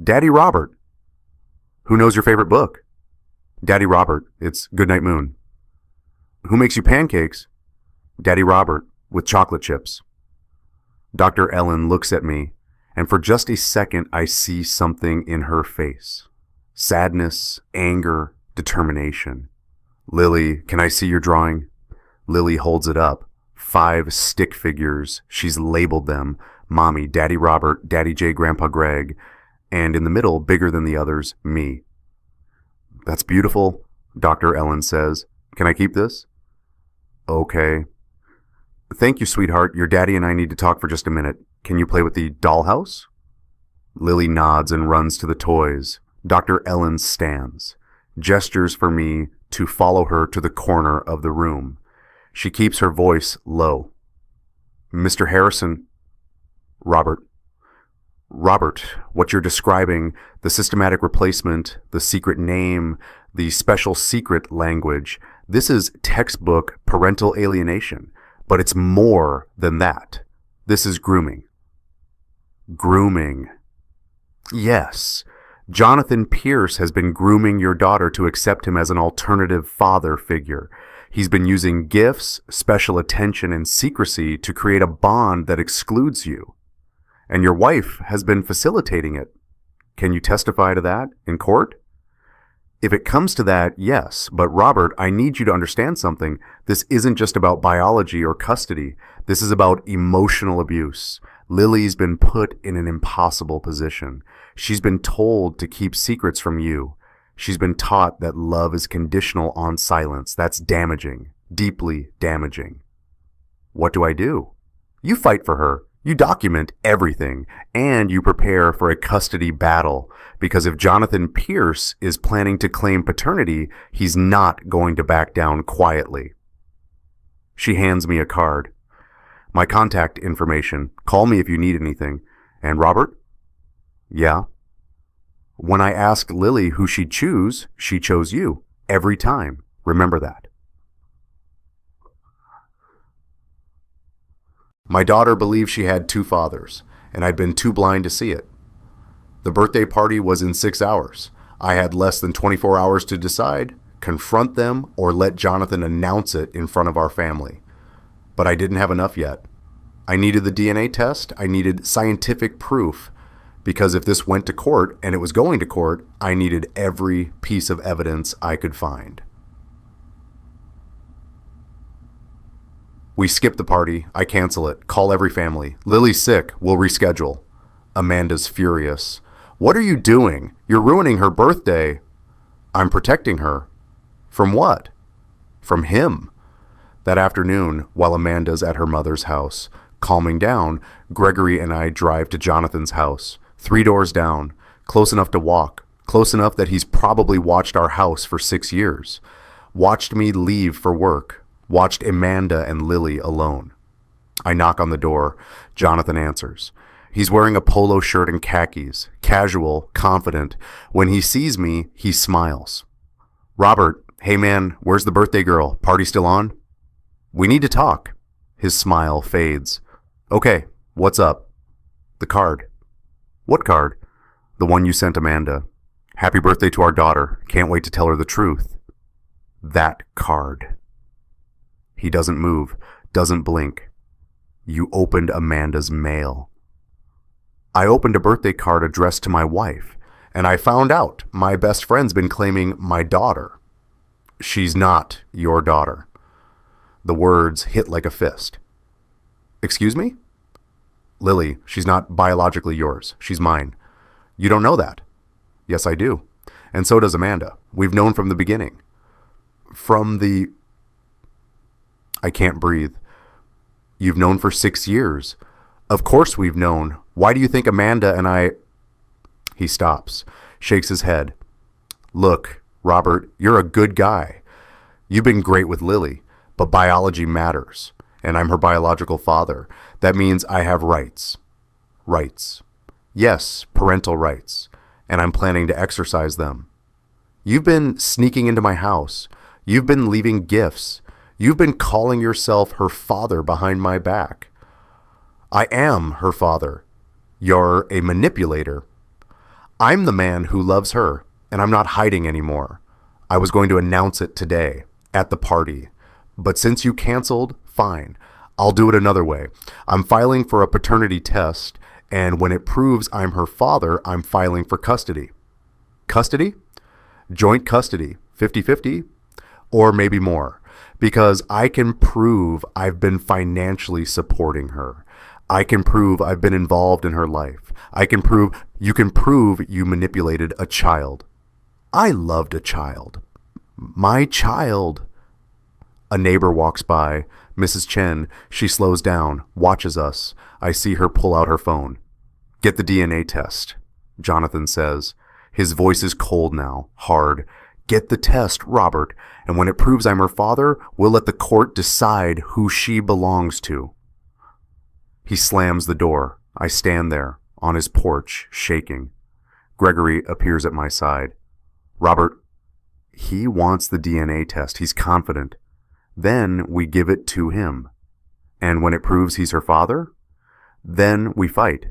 Daddy Robert. Who knows your favorite book? Daddy Robert. It's Goodnight Moon. Who makes you pancakes? Daddy Robert, with chocolate chips. Dr. Ellen looks at me, and for just a second I see something in her face. Sadness, anger, determination. Lily, can I see your drawing? Lily holds it up. 5 stick figures. She's labeled them. Mommy, Daddy Robert, Daddy J, Grandpa Greg, and in the middle, bigger than the others, me. That's beautiful, Dr. Ellen says. Can I keep this? Okay. Thank you, sweetheart. Your daddy and I need to talk for just a minute. Can you play with the dollhouse? Lily nods and runs to the toys. Dr. Ellen stands, gestures for me to follow her to the corner of the room. She keeps her voice low. Mr. Harrison. Robert, what you're describing, the systematic replacement, the secret name, the special secret language, this is textbook parental alienation, but it's more than that. This is grooming. Grooming. Yes, Jonathan Pierce has been grooming your daughter to accept him as an alternative father figure. He's been using gifts, special attention, and secrecy to create a bond that excludes you. And your wife has been facilitating it. Can you testify to that in court? If it comes to that, yes. But Robert, I need you to understand something. This isn't just about biology or custody. This is about emotional abuse. Lily's been put in an impossible position. She's been told to keep secrets from you. She's been taught that love is conditional on silence. That's damaging, deeply damaging. What do? You fight for her. You document everything, and you prepare for a custody battle, because if Jonathan Pierce is planning to claim paternity, he's not going to back down quietly. She hands me a card. My contact information. Call me if you need anything. And Robert? Yeah? When I asked Lily who she'd choose, she chose you. Every time. Remember that. My daughter believed she had 2 fathers, and I'd been too blind to see it. The birthday party was in 6 hours. I had less than 24 hours to decide, confront them, or let Jonathan announce it in front of our family. But I didn't have enough yet. I needed the DNA test. I needed scientific proof, because if this went to court, and it was going to court, I needed every piece of evidence I could find. We skip the party. I cancel it. Call every family. Lily's sick. We'll reschedule. Amanda's furious. What are you doing? You're ruining her birthday. I'm protecting her. From what? From him. That afternoon, while Amanda's at her mother's house, calming down, Gregory and I drive to Jonathan's house, 3 doors down, close enough to walk, close enough that he's probably watched our house for 6 years, watched me leave for work, watched Amanda and Lily alone. I knock on the door. Jonathan answers. He's wearing a polo shirt and khakis, casual, confident. When he sees me, he smiles. Robert, hey man, where's the birthday girl? Party still on? We need to talk. His smile fades. Okay, what's up? The card. What card? The one you sent Amanda. Happy birthday to our daughter. Can't wait to tell her the truth. That card. He doesn't move, doesn't blink. You opened Amanda's mail. I opened a birthday card addressed to my wife, and I found out my best friend's been claiming my daughter. She's not your daughter. The words hit like a fist. Excuse me? Lily, she's not biologically yours. She's mine. You don't know that. Yes, I do. And so does Amanda. We've known from the beginning. I can't breathe. You've known for 6 years. Of course we've known. Why do you think Amanda and I... He stops, shakes his head. Look, Robert, you're a good guy. You've been great with Lily, but biology matters, and I'm her biological father. That means I have rights. Rights. Yes, parental rights, and I'm planning to exercise them. You've been sneaking into my house. You've been leaving gifts. You've been calling yourself her father behind my back. I am her father. You're a manipulator. I'm the man who loves her, and I'm not hiding anymore. I was going to announce it today at the party. But since you canceled, fine. I'll do it another way. I'm filing for a paternity test, and when it proves I'm her father, I'm filing for custody. Custody? Joint custody, 50-50, or maybe more, because I can prove I've been financially supporting her. I can prove I've been involved in her life. You can prove you manipulated a child. I loved a child. My child. A neighbor walks by. Mrs. Chen. She slows down, watches us. I see her pull out her phone. Get the DNA test, Jonathan says. His voice is cold now, hard. Get the test, Robert, and when it proves I'm her father, we'll let the court decide who she belongs to. He slams the door. I stand there, on his porch, shaking. Gregory appears at my side. Robert, he wants the DNA test. He's confident. Then we give it to him. And when it proves he's her father, then we fight,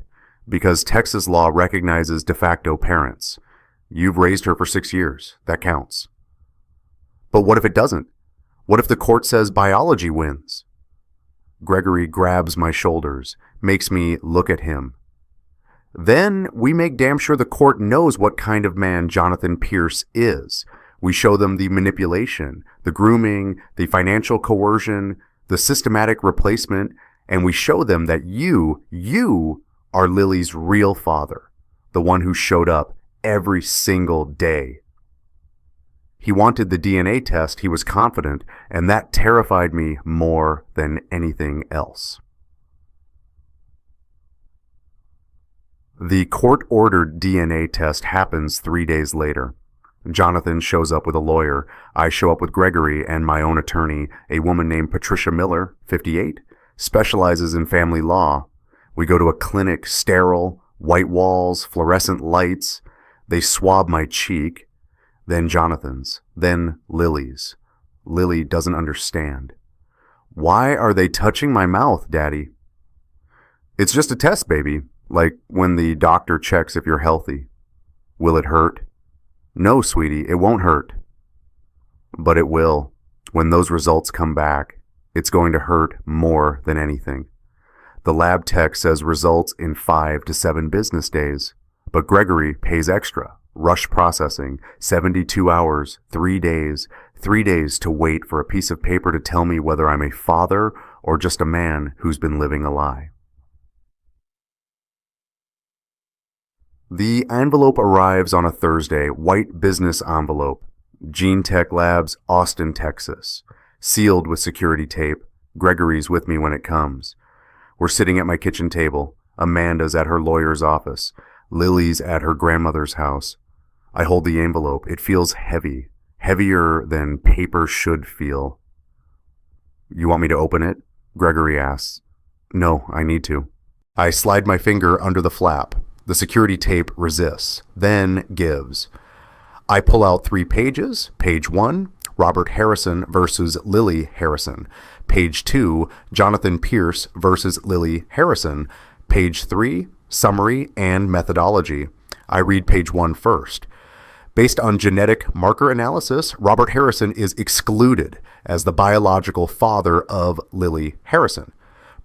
because Texas law recognizes de facto parents. You've raised her for 6 years. That counts. But what if it doesn't? What if the court says biology wins? Gregory grabs my shoulders, makes me look at him. Then we make damn sure the court knows what kind of man Jonathan Pierce is. We show them the manipulation, the grooming, the financial coercion, the systematic replacement, and we show them that you are Lily's real father, the one who showed up every single day. He wanted the DNA test, he was confident, and that terrified me more than anything else. The court-ordered DNA test happens 3 days later. Jonathan shows up with a lawyer. I show up with Gregory and my own attorney, a woman named Patricia Miller, 58, specializes in family law. We go to a clinic, sterile, white walls, fluorescent lights. They swab my cheek, then Jonathan's, then Lily's. Lily doesn't understand. Why are they touching my mouth, Daddy? It's just a test, baby, like when the doctor checks if you're healthy. Will it hurt? No, sweetie, it won't hurt. But it will. When those results come back, it's going to hurt more than anything. The lab tech says results in 5 to 7 business days. But Gregory pays extra. Rush processing, 72 hours, 3 days. 3 days to wait for a piece of paper to tell me whether I'm a father or just a man who's been living a lie. The envelope arrives on a Thursday, white business envelope. Gene Tech Labs, Austin, Texas. Sealed with security tape. Gregory's with me when it comes. We're sitting at my kitchen table. Amanda's at her lawyer's office. Lily's at her grandmother's house. I hold the envelope. It feels heavy. Heavier than paper should feel. You want me to open it? Gregory asks. No, I need to. I slide my finger under the flap. The security tape resists, then gives. I pull out 3 pages. Page 1, Robert Harrison versus Lily Harrison. Page 2, Jonathan Pierce versus Lily Harrison. Page 3, summary and methodology. I read page 1 first. Based on genetic marker analysis, Robert Harrison is excluded as the biological father of Lily Harrison.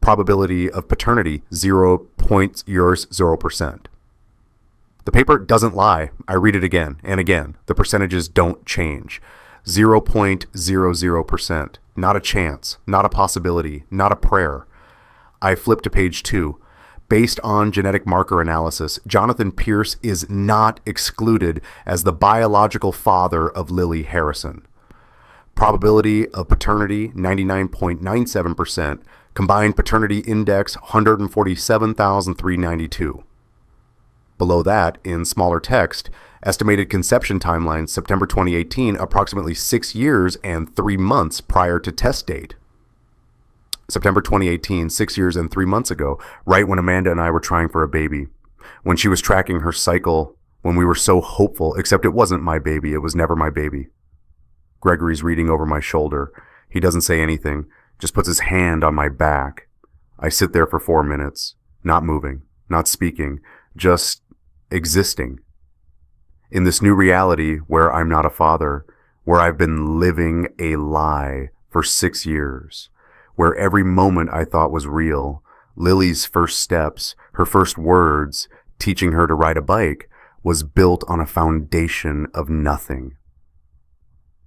Probability of paternity, 0.0%. The paper doesn't lie. I read it again and again. The percentages don't change. 0.00%. Not a chance, not a possibility, not a prayer. I flip to page 2. Based on genetic marker analysis, Jonathan Pierce is not excluded as the biological father of Lily Harrison. Probability of paternity, 99.97%. Combined paternity index, 147,392. Below that, in smaller text, estimated conception timeline, September 2018, approximately 6 years and 3 months prior to test date. September 2018, 6 years and 3 months ago, right when Amanda and I were trying for a baby. When she was tracking her cycle, when we were so hopeful, except it wasn't my baby, it was never my baby. Gregory's reading over my shoulder. He doesn't say anything, just puts his hand on my back. I sit there for 4 minutes, not moving, not speaking, just existing. In this new reality where I'm not a father, where I've been living a lie for 6 years, where every moment I thought was real, Lily's first steps, her first words, teaching her to ride a bike, was built on a foundation of nothing.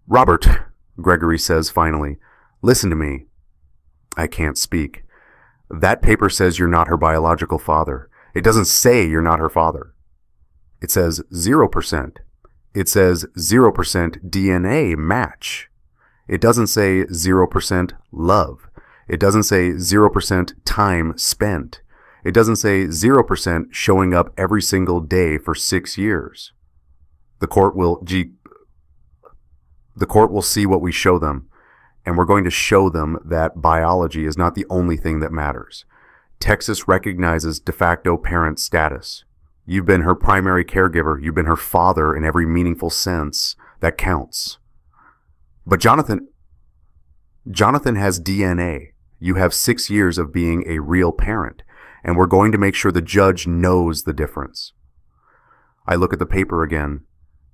"Robert," Gregory says finally, "listen to me." I can't speak. "That paper says you're not her biological father. It doesn't say you're not her father. It says 0%. It says 0% DNA match. It doesn't say 0% love. It doesn't say 0% time spent. It doesn't say 0% showing up every single day for 6 years. The court will see what we show them, and we're going to show them that biology is not the only thing that matters. Texas recognizes de facto parent status. You've been her primary caregiver. You've been her father in every meaningful sense that counts. But Jonathan has DNA. You have 6 years of being a real parent, and we're going to make sure the judge knows the difference." I look at the paper again.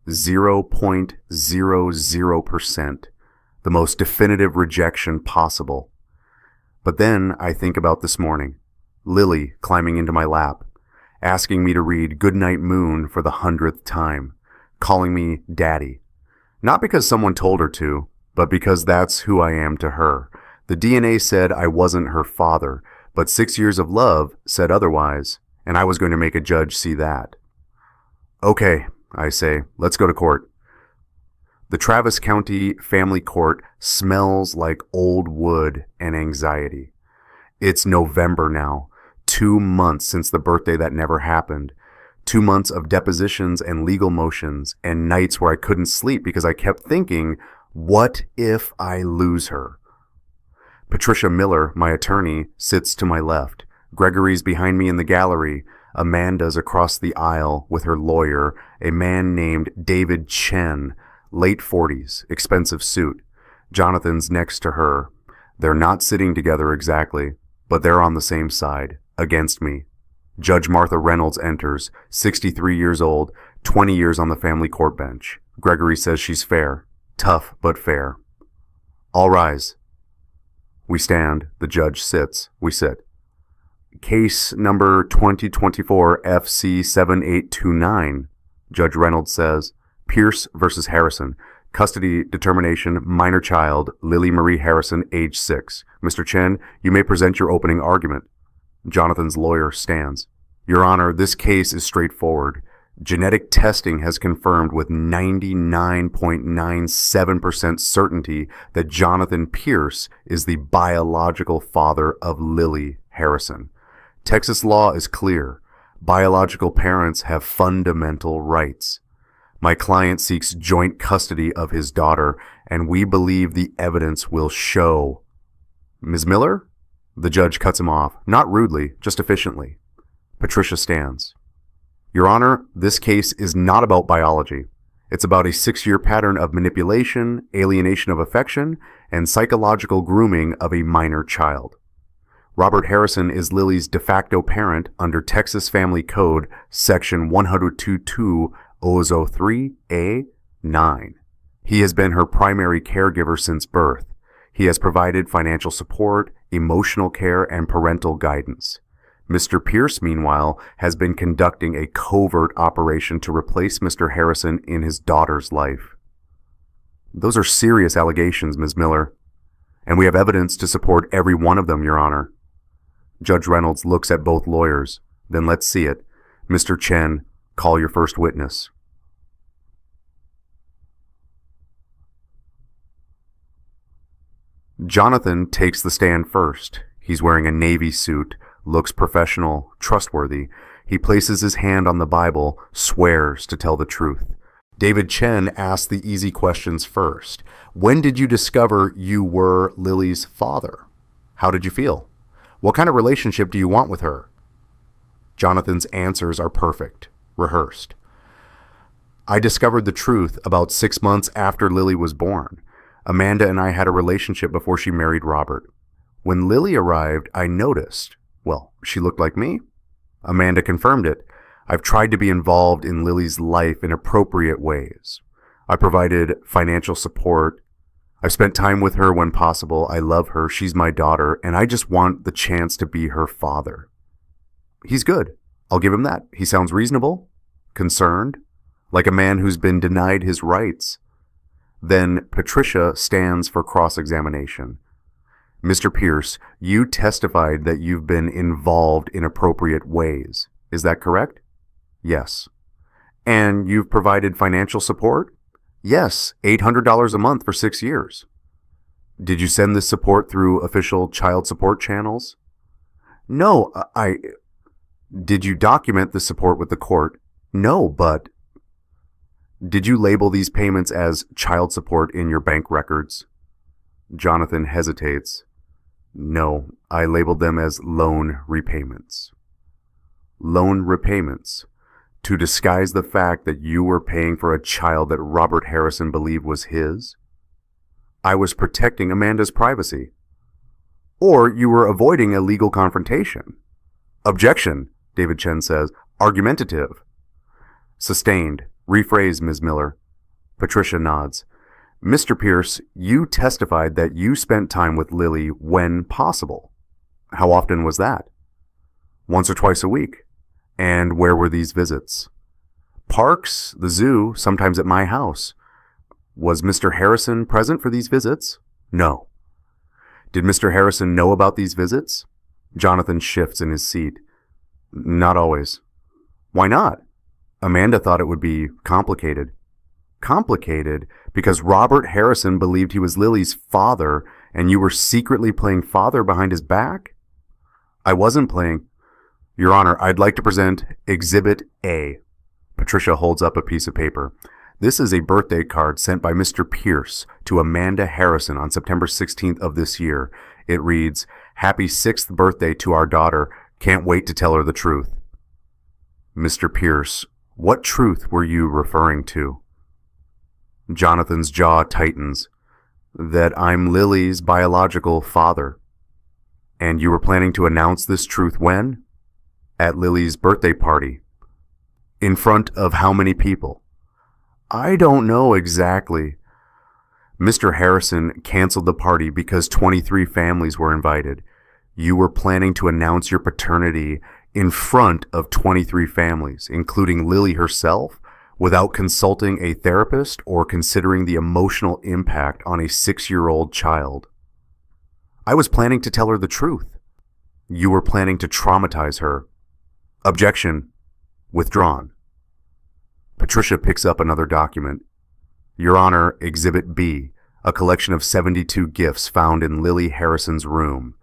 0.00%, the most definitive rejection possible. But then I think about this morning, Lily climbing into my lap, asking me to read Goodnight Moon for the 100th time, calling me daddy. Not because someone told her to, but because that's who I am to her. The DNA said I wasn't her father, but 6 years of love said otherwise, and I was going to make a judge see that. "Okay," I say, "let's go to court." The Travis County Family Court smells like old wood and anxiety. It's November now, 2 months since the birthday that never happened, 2 months of depositions and legal motions, and nights where I couldn't sleep because I kept thinking, what if I lose her? Patricia Miller, my attorney, sits to my left. Gregory's behind me in the gallery. Amanda's across the aisle with her lawyer, a man named David Chen, late 40s, expensive suit. Jonathan's next to her. They're not sitting together exactly, but they're on the same side, against me. Judge Martha Reynolds enters, 63 years old, 20 years on the family court bench. Gregory says she's fair, tough but fair. "All rise." We stand, the judge sits, we sit. "Case number 2024 FC 7829, Judge Reynolds says, Pierce versus Harrison. Custody determination, minor child, Lily Marie Harrison, age 6. Mr. Chen, you may present your opening argument." Jonathan's lawyer stands. "Your Honor, this case is straightforward. Genetic testing has confirmed with 99.97% certainty that Jonathan Pierce is the biological father of Lily Harrison. Texas law is clear. Biological parents have fundamental rights. My client seeks joint custody of his daughter, and we believe the evidence will show." "Ms. Miller?" The judge cuts him off, not rudely, just efficiently. Patricia stands. "Your Honor, this case is not about biology. It's about a 6-year pattern of manipulation, alienation of affection, and psychological grooming of a minor child. Robert Harrison is Lily's de facto parent under Texas Family Code, Section 122-03A9. He has been her primary caregiver since birth. He has provided financial support, emotional care, and parental guidance. Mr. Pierce, meanwhile, has been conducting a covert operation to replace Mr. Harrison in his daughter's life." "Those are serious allegations, Ms. Miller, and we have evidence to support every one of them, Your Honor." Judge Reynolds looks at both lawyers. "Then let's see it. Mr. Chen, call your first witness." Jonathan takes the stand first. He's wearing a navy suit, looks professional, trustworthy. He places his hand on the Bible, swears to tell the truth. David Chen asks the easy questions first. "When did you discover you were Lily's father? How did you feel? What kind of relationship do you want with her?" Jonathan's answers are perfect, rehearsed. "I discovered the truth about 6 months after Lily was born. Amanda and I had a relationship before she married Robert. When Lily arrived, I noticed, well, she looked like me. Amanda confirmed it. I've tried to be involved in Lily's life in appropriate ways. I provided financial support. I've spent time with her when possible. I love her. She's my daughter, and I just want the chance to be her father. He's good. I'll give him that. He sounds reasonable, concerned, like a man who's been denied his rights. Then Patricia stands for cross-examination. Mr. Pierce, you testified that you've been involved in appropriate ways. Is that correct? Yes. And you've provided financial support? Yes, $800 a month for 6 years. Did you send this support through official child support channels? No, Did you document the support with the court? No, but... Did you label these payments as child support in your bank records? Jonathan hesitates. No, I labeled them as loan repayments. Loan repayments. To disguise the fact that you were paying for a child that Robert Harrison believed was his? I was protecting Amanda's privacy. Or you were avoiding a legal confrontation. Objection, David Chen says. Argumentative. Sustained. Rephrase, Ms. Miller. Patricia nods. Mr. Pierce, you testified that you spent time with Lily when possible. How often was that? Once or twice a week. And where were these visits? Parks, the zoo, sometimes at my house. Was Mr. Harrison present for these visits? No. Did Mr. Harrison know about these visits? Jonathan shifts in his seat. Not always. Why not? Amanda thought it would be complicated. Complicated because Robert Harrison believed he was Lily's father and you were secretly playing father behind his back? I wasn't playing. Your Honor, I'd like to present Exhibit A. Patricia holds up a piece of paper. This is a birthday card sent by Mr. Pierce to Amanda Harrison on September 16th of this year. It reads, Happy 6th birthday to our daughter. Can't wait to tell her the truth. Mr. Pierce, what truth were you referring to? Jonathan's jaw tightens. That I'm Lily's biological father. And you were planning to announce this truth when? At Lily's birthday party. In front of how many people? I don't know exactly. Mr. Harrison canceled the party because 23 families were invited. You were planning to announce your paternity in front of 23 families, including Lily herself, without consulting a therapist or considering the emotional impact on a 6-year-old child. I was planning to tell her the truth. You were planning to traumatize her. Objection. Withdrawn. Patricia picks up another document. Your Honor, Exhibit B, a collection of 72 gifts found in Lily Harrison's room.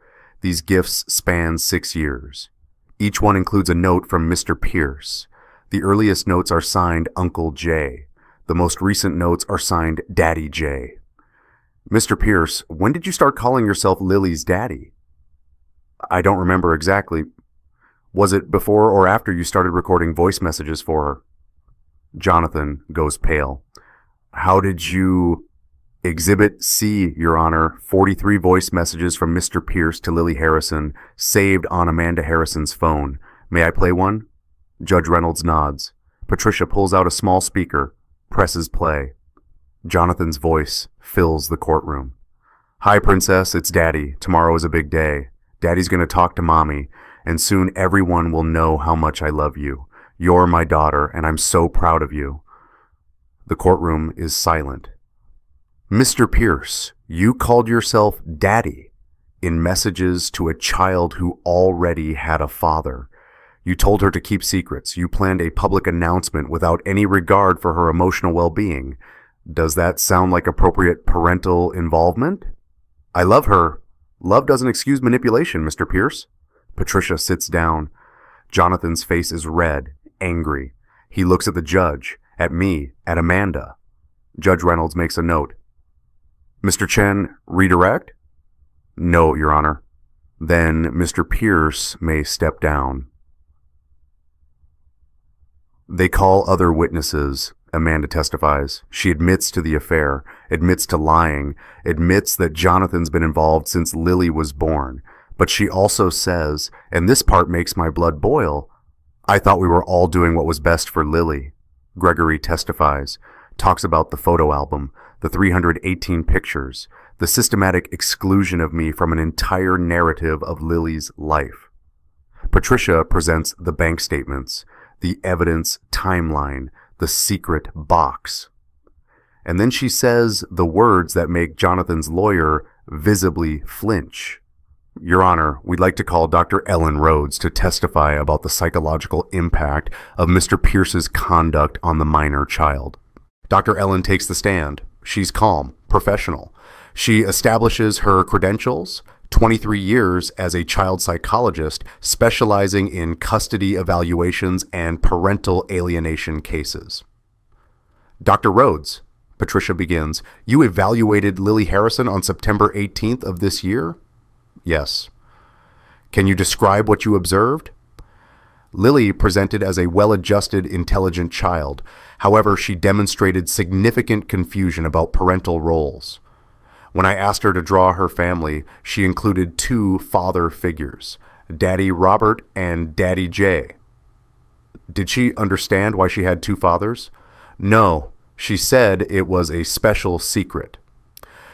These gifts span 6 years. Each one includes a note from Mr. Pierce. The earliest notes are signed Uncle J. The most recent notes are signed Daddy J. Mr. Pierce, when did you start calling yourself Lily's daddy? I don't remember exactly. Was it before or after you started recording voice messages for her? Jonathan goes pale. How did you... Exhibit C, Your Honor, 43 voice messages from Mr. Pierce to Lily Harrison, saved on Amanda Harrison's phone. May I play one? Judge Reynolds nods. Patricia pulls out a small speaker, presses play. Jonathan's voice fills the courtroom. Hi, Princess, it's Daddy. Tomorrow is a big day. Daddy's going to talk to Mommy, and soon everyone will know how much I love you. You're my daughter, and I'm so proud of you. The courtroom is silent. Mr. Pierce, you called yourself Daddy in messages to a child who already had a father. You told her to keep secrets. You planned a public announcement without any regard for her emotional well-being. Does that sound like appropriate parental involvement? I love her. Love doesn't excuse manipulation, Mr. Pierce. Patricia sits down. Jonathan's face is red, angry. He looks at the judge, at me, at Amanda. Judge Reynolds makes a note. Mr. Chen, redirect? No, Your Honor. Then Mr. Pierce may step down. They call other witnesses, Amanda testifies. She admits to the affair, admits to lying, admits that Jonathan's been involved since Lily was born. But she also says, and this part makes my blood boil, I thought we were all doing what was best for Lily. Gregory testifies, talks about the photo album, the 318 pictures, the systematic exclusion of me from an entire narrative of Lily's life. Patricia presents the bank statements, the evidence timeline, the secret box. And then she says the words that make Jonathan's lawyer visibly flinch. Your Honor, we'd like to call Dr. Ellen Rhodes to testify about the psychological impact of Mr. Pierce's conduct on the minor child. Dr. Ellen takes the stand. She's calm, professional. She establishes her credentials, 23 years as a child psychologist specializing in custody evaluations and parental alienation cases. Dr. Rhodes, Patricia begins, you evaluated Lily Harrison on September 18th of this year? Yes. Can you describe what you observed? Lily presented as a well-adjusted, intelligent child. However, she demonstrated significant confusion about parental roles. When I asked her to draw her family, she included two father figures, Daddy Robert and Daddy Jay. Did she understand why she had two fathers? No, she said it was a special secret.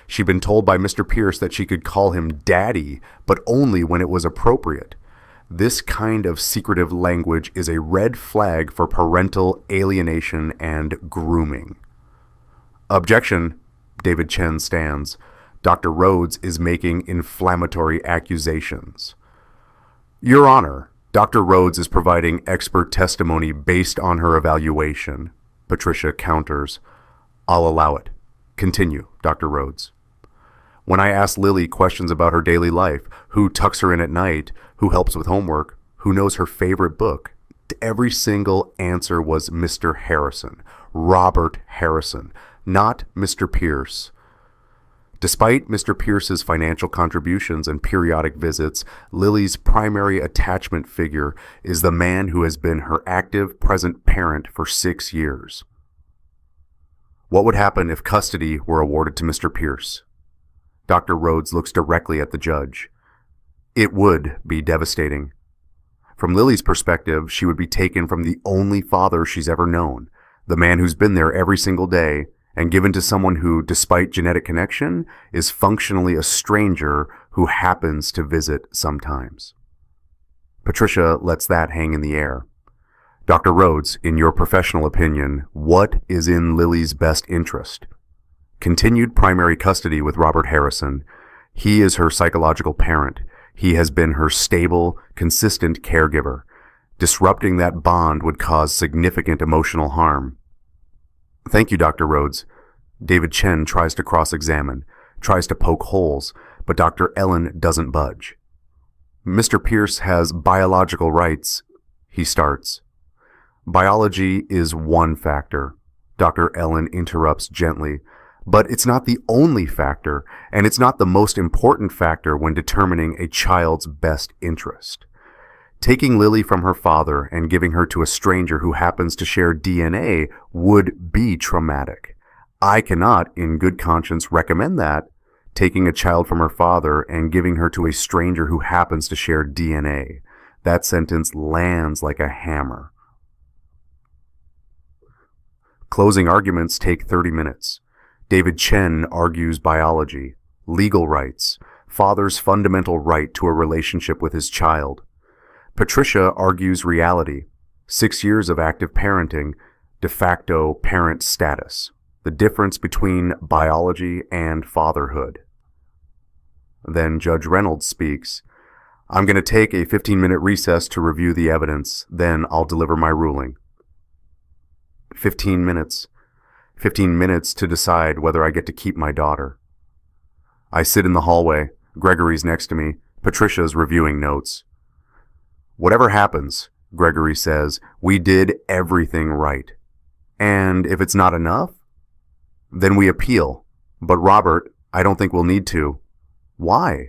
She'd been told by Mr. Pierce that she could call him Daddy, but only when it was appropriate. This kind of secretive language is a red flag for parental alienation and grooming. Objection. David Chen stands. Dr. Rhodes is making inflammatory accusations. Your Honor, Dr. Rhodes is providing expert testimony based on her evaluation. Patricia counters. I'll allow it. Continue, Dr. Rhodes. When I asked Lily questions about her daily life, who tucks her in at night, who helps with homework, who knows her favorite book, every single answer was Mr. Harrison, Robert Harrison, not Mr. Pierce. Despite Mr. Pierce's financial contributions and periodic visits, Lily's primary attachment figure is the man who has been her active, present parent for 6 years. What would happen if custody were awarded to Mr. Pierce? Dr. Rhodes looks directly at the judge. It would be devastating. From Lily's perspective, she would be taken from the only father she's ever known, the man who's been there every single day, and given to someone who, despite genetic connection, is functionally a stranger who happens to visit sometimes. Patricia lets that hang in the air. Dr. Rhodes, in your professional opinion, what is in Lily's best interest? Continued primary custody with Robert Harrison. He is her psychological parent. He has been her stable, consistent caregiver. Disrupting that bond would cause significant emotional harm. Thank you, Dr. Rhodes. David Chen tries to cross-examine, tries to poke holes, but Dr. Ellen doesn't budge. Mr. Pierce has biological rights, he starts. Biology is one factor, Dr. Ellen interrupts gently, but it's not the only factor, and it's not the most important factor when determining a child's best interest. Taking Lily from her father and giving her to a stranger who happens to share DNA would be traumatic. I cannot, in good conscience, recommend that. Taking a child from her father and giving her to a stranger who happens to share DNA. That sentence lands like a hammer. Closing arguments take 30 minutes. David Chen argues biology, legal rights, father's fundamental right to a relationship with his child. Patricia argues reality, 6 years of active parenting, de facto parent status, the difference between biology and fatherhood. Then Judge Reynolds speaks. I'm going to take a 15-minute recess to review the evidence, then I'll deliver my ruling. 15 minutes. 15 minutes to decide whether I get to keep my daughter. I sit in the hallway. Gregory's next to me. Patricia's reviewing notes. Whatever happens, Gregory says, we did everything right. And if it's not enough, then we appeal. But Robert, I don't think we'll need to. Why?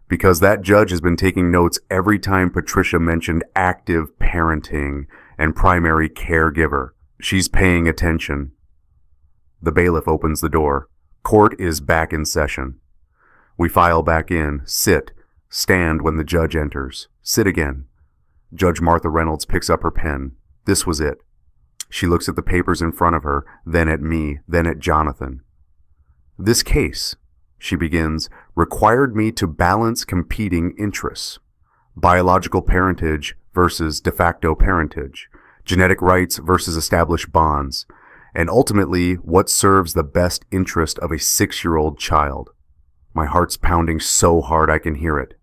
Because that judge has been taking notes every time Patricia mentioned active parenting and primary caregiver. She's paying attention. The bailiff opens the door. Court is back in session. We file back in, sit, stand when the judge enters, sit again. Judge Martha Reynolds picks up her pen. This was it. She looks at the papers in front of her, then at me, then at Jonathan. This case, she begins, required me to balance competing interests. Biological parentage versus de facto parentage. Genetic rights versus established bonds. And ultimately, what serves the best interest of a 6-year-old child. My heart's pounding so hard I can hear it.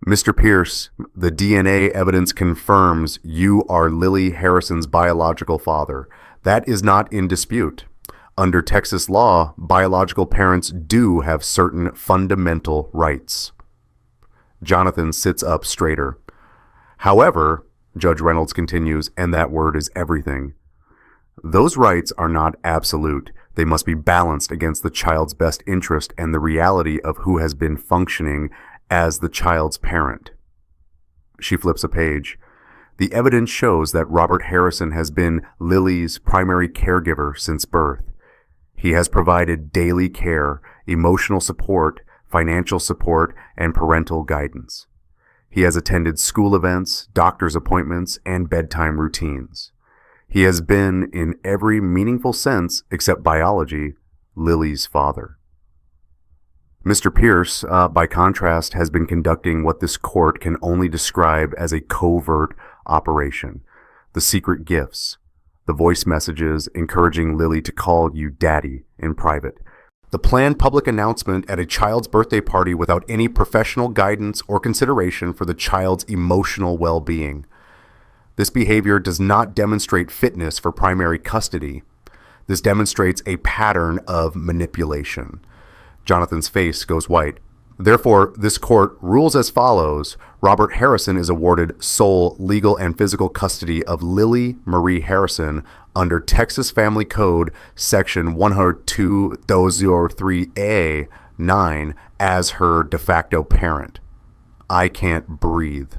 Mr. Pierce, the DNA evidence confirms you are Lily Harrison's biological father. That is not in dispute. Under Texas law, biological parents do have certain fundamental rights. Jonathan sits up straighter. However, Judge Reynolds continues, and that word is everything, those rights are not absolute. They must be balanced against the child's best interest and the reality of who has been functioning as the child's parent. She flips a page. The evidence shows that Robert Harrison has been Lily's primary caregiver since birth. He has provided daily care, emotional support, financial support, and parental guidance. He has attended school events, doctor's appointments, and bedtime routines. He has been, in every meaningful sense except biology, Lily's father. Mr. Pierce, by contrast, has been conducting what this court can only describe as a covert operation. The secret gifts, the voice messages encouraging Lily to call you daddy in private, the planned public announcement at a child's birthday party without any professional guidance or consideration for the child's emotional well-being. This behavior does not demonstrate fitness for primary custody. This demonstrates a pattern of manipulation. Jonathan's face goes white. Therefore, this court rules as follows. Robert Harrison is awarded sole legal and physical custody of Lily Marie Harrison under Texas Family Code Section 102.3A9 as her de facto parent. I can't breathe.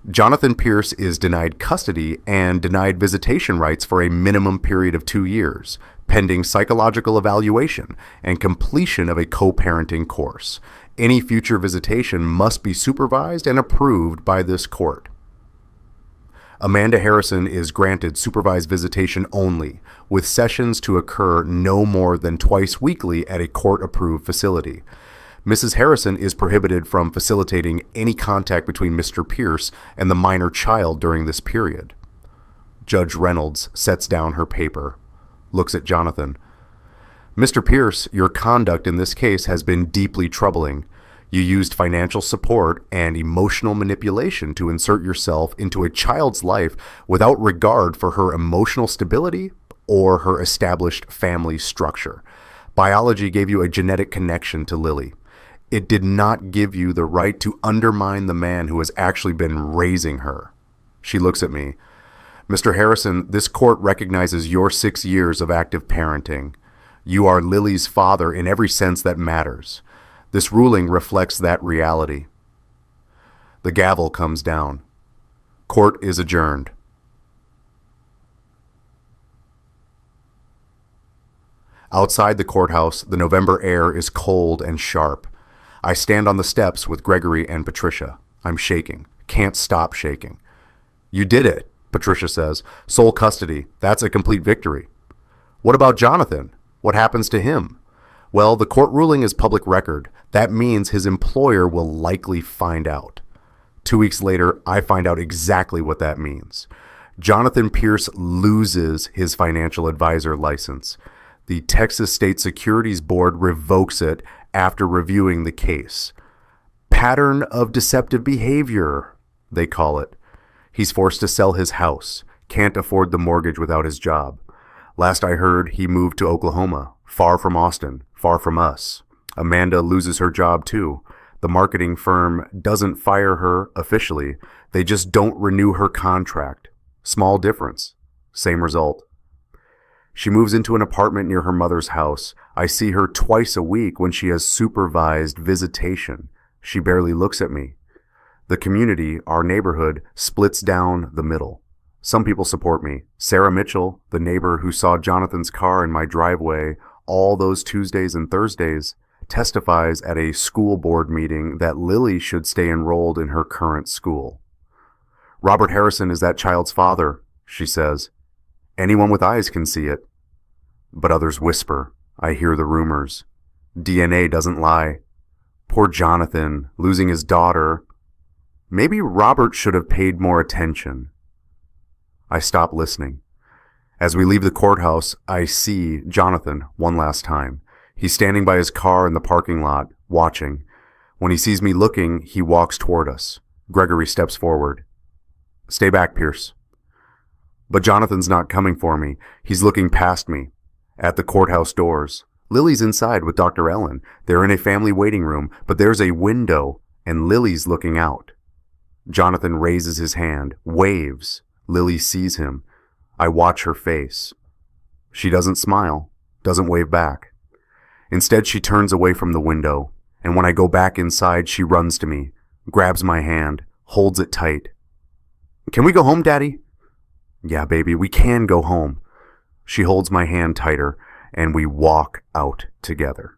Jonathan Pierce is denied custody and denied visitation rights for a minimum period of 2 years, pending psychological evaluation and completion of a co-parenting course. Any future visitation must be supervised and approved by this court. Amanda Harrison is granted supervised visitation only, with sessions to occur no more than twice weekly at a court-approved facility. Mrs. Harrison is prohibited from facilitating any contact between Mr. Pierce and the minor child during this period. Judge Reynolds sets down her paper, looks at Jonathan. Mr. Pierce, your conduct in this case has been deeply troubling. You used financial support and emotional manipulation to insert yourself into a child's life without regard for her emotional stability or her established family structure. Biology gave you a genetic connection to Lily. It did not give you the right to undermine the man who has actually been raising her. She looks at me. Mr. Harrison, this court recognizes your 6 years of active parenting. You are Lily's father in every sense that matters. This ruling reflects that reality. The gavel comes down. Court is adjourned. Outside the courthouse, the November air is cold and sharp. I stand on the steps with Gregory and Patricia. I'm shaking. Can't stop shaking. You did it, Patricia says. Sole custody. That's a complete victory. What about Jonathan? What happens to him? Well, the court ruling is public record. That means his employer will likely find out. 2 weeks later, I find out exactly what that means. Jonathan Pierce loses his financial advisor license. The Texas State Securities Board revokes it after reviewing the case. Pattern of deceptive behavior, they call it. He's forced to sell his house, can't afford the mortgage without his job. Last I heard, he moved to Oklahoma, far from Austin, far from us. Amanda loses her job too. The marketing firm doesn't fire her officially. They just don't renew her contract. Small difference. Same result. She moves into an apartment near her mother's house. I see her twice a week when she has supervised visitation. She barely looks at me. The community, our neighborhood, splits down the middle. Some people support me. Sarah Mitchell, the neighbor who saw Jonathan's car in my driveway all those Tuesdays and Thursdays, testifies at a school board meeting that Lily should stay enrolled in her current school. Robert Harrison is that child's father, she says. Anyone with eyes can see it. But others whisper. I hear the rumors. DNA doesn't lie. Poor Jonathan, losing his daughter. Maybe Robert should have paid more attention. I stop listening. As we leave the courthouse, I see Jonathan one last time. He's standing by his car in the parking lot, watching. When he sees me looking, he walks toward us. Gregory steps forward. Stay back, Pierce. But Jonathan's not coming for me. He's looking past me. At the courthouse doors. Lily's inside with Dr. Ellen. They're in a family waiting room, but there's a window, and Lily's looking out. Jonathan raises his hand, waves. Lily sees him. I watch her face. She doesn't smile, doesn't wave back. Instead, she turns away from the window, and when I go back inside, she runs to me, grabs my hand, holds it tight. Can we go home, Daddy? Yeah, baby, we can go home. She holds my hand tighter, and we walk out together.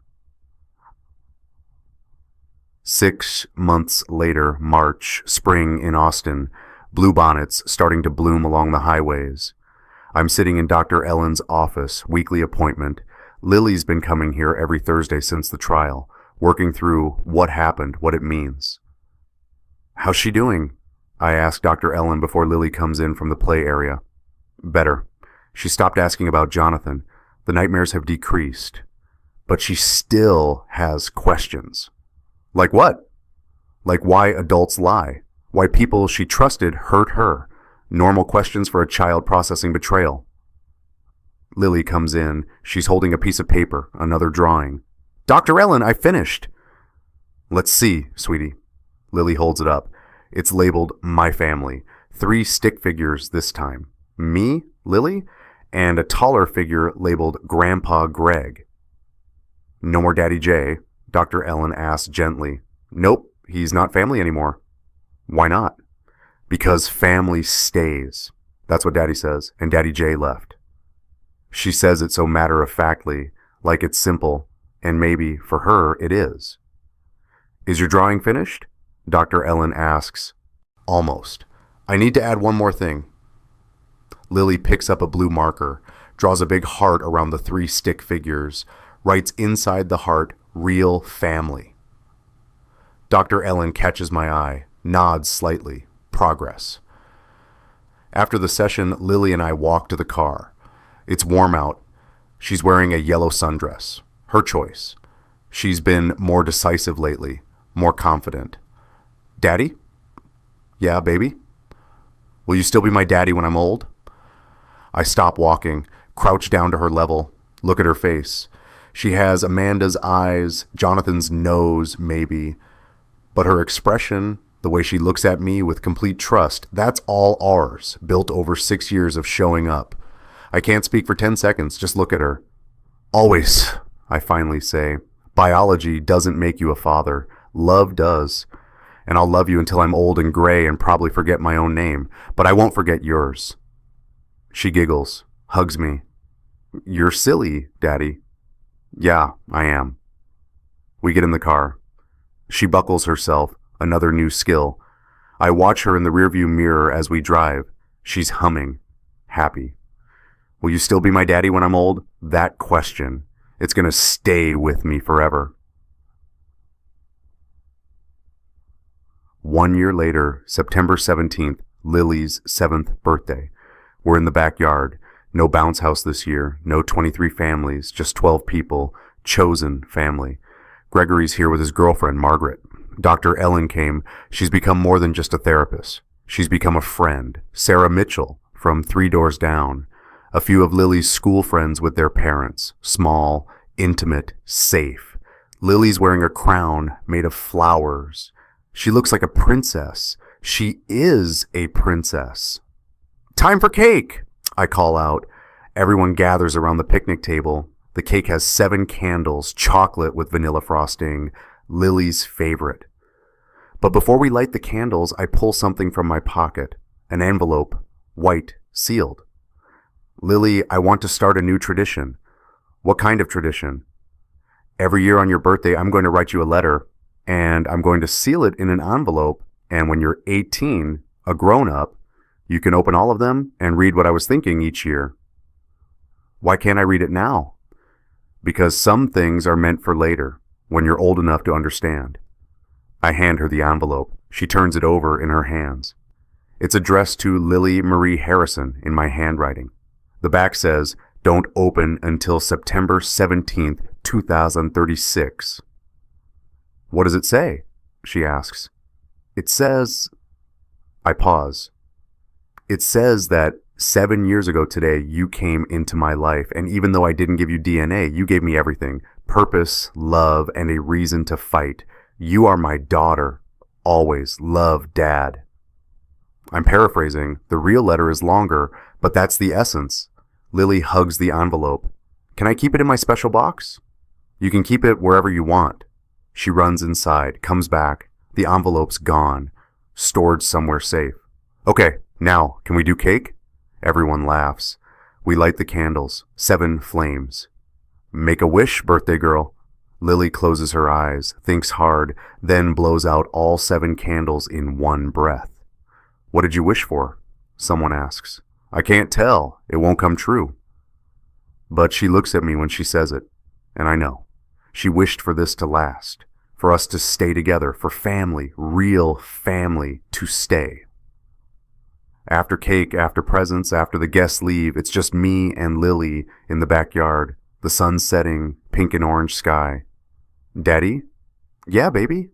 6 months later, March, spring in Austin, bluebonnets starting to bloom along the highways. I'm sitting in Dr. Ellen's office, weekly appointment. Lily's been coming here every Thursday since the trial, working through what happened, what it means. How's she doing? I ask Dr. Ellen before Lily comes in from the play area. Better. She stopped asking about Jonathan. The nightmares have decreased. But she still has questions. Like what? Like why adults lie. Why people she trusted hurt her. Normal questions for a child processing betrayal. Lily comes in. She's holding a piece of paper, another drawing. Dr. Ellen, I finished. Let's see, sweetie. Lily holds it up. It's labeled My Family. 3 stick figures this time. Me, Lily, and a taller figure labeled Grandpa Greg. No more Daddy J, Dr. Ellen asks gently. Nope, he's not family anymore. Why not? Because family stays. That's what Daddy says, and Daddy J left. She says it so matter-of-factly, like it's simple, and maybe, for her, it is. Is your drawing finished? Dr. Ellen asks. Almost. I need to add one more thing. Lily picks up a blue marker, draws a big heart around the 3 stick figures, writes inside the heart, Real Family. Dr. Ellen catches my eye, nods slightly. Progress. After the session, Lily and I walk to the car. It's warm out. She's wearing a yellow sundress. Her choice. She's been more decisive lately, more confident. Daddy? Yeah, baby? Will you still be my daddy when I'm old? I stop walking, crouch down to her level, look at her face. She has Amanda's eyes, Jonathan's nose, maybe. But her expression, the way she looks at me with complete trust, that's all ours, built over 6 years of showing up. I can't speak for 10 seconds, just look at her. Always, I finally say. Biology doesn't make you a father. Love does. And I'll love you until I'm old and gray and probably forget my own name, but I won't forget yours. She giggles, hugs me. You're silly, Daddy. Yeah, I am. We get in the car. She buckles herself, another new skill. I watch her in the rearview mirror as we drive. She's humming, happy. Will you still be my daddy when I'm old? That question. It's going to stay with me forever. 1 year later, September 17th, Lily's 7th birthday. We're in the backyard. No bounce house this year. No 23 families, just 12 people. Chosen family. Gregory's here with his girlfriend, Margaret. Dr. Ellen came. She's become more than just a therapist. She's become a friend. Sarah Mitchell from 3 doors down. A few of Lily's school friends with their parents. Small, intimate, safe. Lily's wearing a crown made of flowers. She looks like a princess. She is a princess. Time for cake, I call out. Everyone gathers around the picnic table. The cake has 7 candles, chocolate with vanilla frosting, Lily's favorite. But before we light the candles, I pull something from my pocket, an envelope, white, sealed. Lily, I want to start a new tradition. What kind of tradition? Every year on your birthday, I'm going to write you a letter, and I'm going to seal it in an envelope, and when you're 18, A grown-up, you can open all of them and read what I was thinking each year. Why can't I read it now? Because some things are meant for later, when you're old enough to understand. I hand her the envelope. She turns it over in her hands. It's addressed to Lily Marie Harrison in my handwriting. The back says, "Don't open until September 17th, 2036. What does it say? She asks. It says... I pause. It says that 7 years ago today, you came into my life, and even though I didn't give you DNA, you gave me everything. Purpose, love, and a reason to fight. You are my daughter. Always. Love, Dad." I'm paraphrasing. The real letter is longer, but that's the essence. Lily hugs the envelope. "Can I keep it in my special box?" "You can keep it wherever you want." She runs inside, comes back. The envelope's gone, stored somewhere safe. "Okay, now, can we do cake?" Everyone laughs. We light the candles, 7 flames. "Make a wish, birthday girl." Lily closes her eyes, thinks hard, then blows out all 7 candles in one breath. "What did you wish for?" Someone asks. "I can't tell. It won't come true." But she looks at me when she says it, and I know. She wished for this to last, for us to stay together, for family, real family, to stay. After cake, after presents, after the guests leave, it's just me and Lily in the backyard, the sun setting, pink and orange sky. "Daddy?" "Yeah, baby."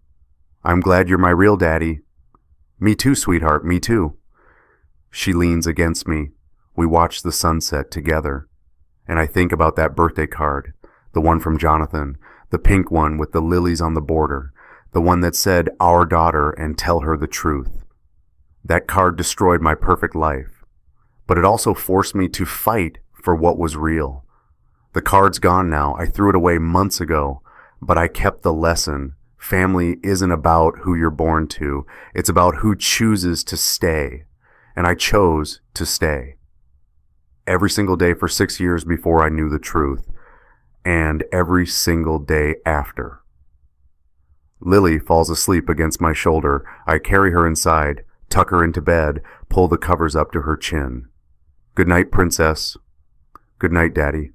"I'm glad you're my real daddy." "Me too, sweetheart, me too." She leans against me. We watch the sunset together. And I think about that birthday card, the one from Jonathan, the pink one with the lilies on the border, the one that said, "Our daughter, and tell her the truth." That card destroyed my perfect life, but it also forced me to fight for what was real. The card's gone now. I threw it away months ago, but I kept the lesson. Family isn't about who you're born to. It's about who chooses to stay. And I chose to stay. Every single day for 6 years before I knew the truth. And every single day after. Lily falls asleep against my shoulder. I carry her inside, tuck her into bed, pull the covers up to her chin. "Good night, princess." "Good night, Daddy."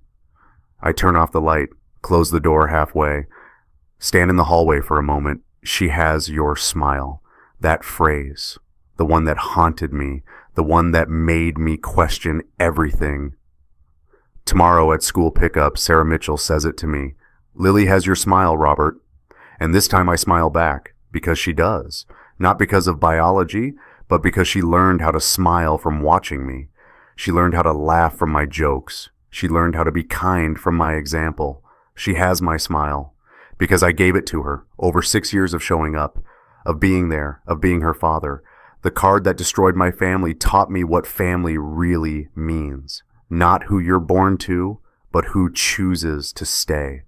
I turn off the light, close the door halfway, stand in the hallway for a moment. She has your smile. That phrase, the one that haunted me, the one that made me question everything. Tomorrow at school pickup, Sarah Mitchell says it to me. "Lily has your smile, Robert." And this time I smile back, because she does. Not because of biology, but because she learned how to smile from watching me. She learned how to laugh from my jokes. She learned how to be kind from my example. She has my smile, because I gave it to her over 6 years of showing up, of being there, of being her father. The card that destroyed my family taught me what family really means. Not who you're born to, but who chooses to stay.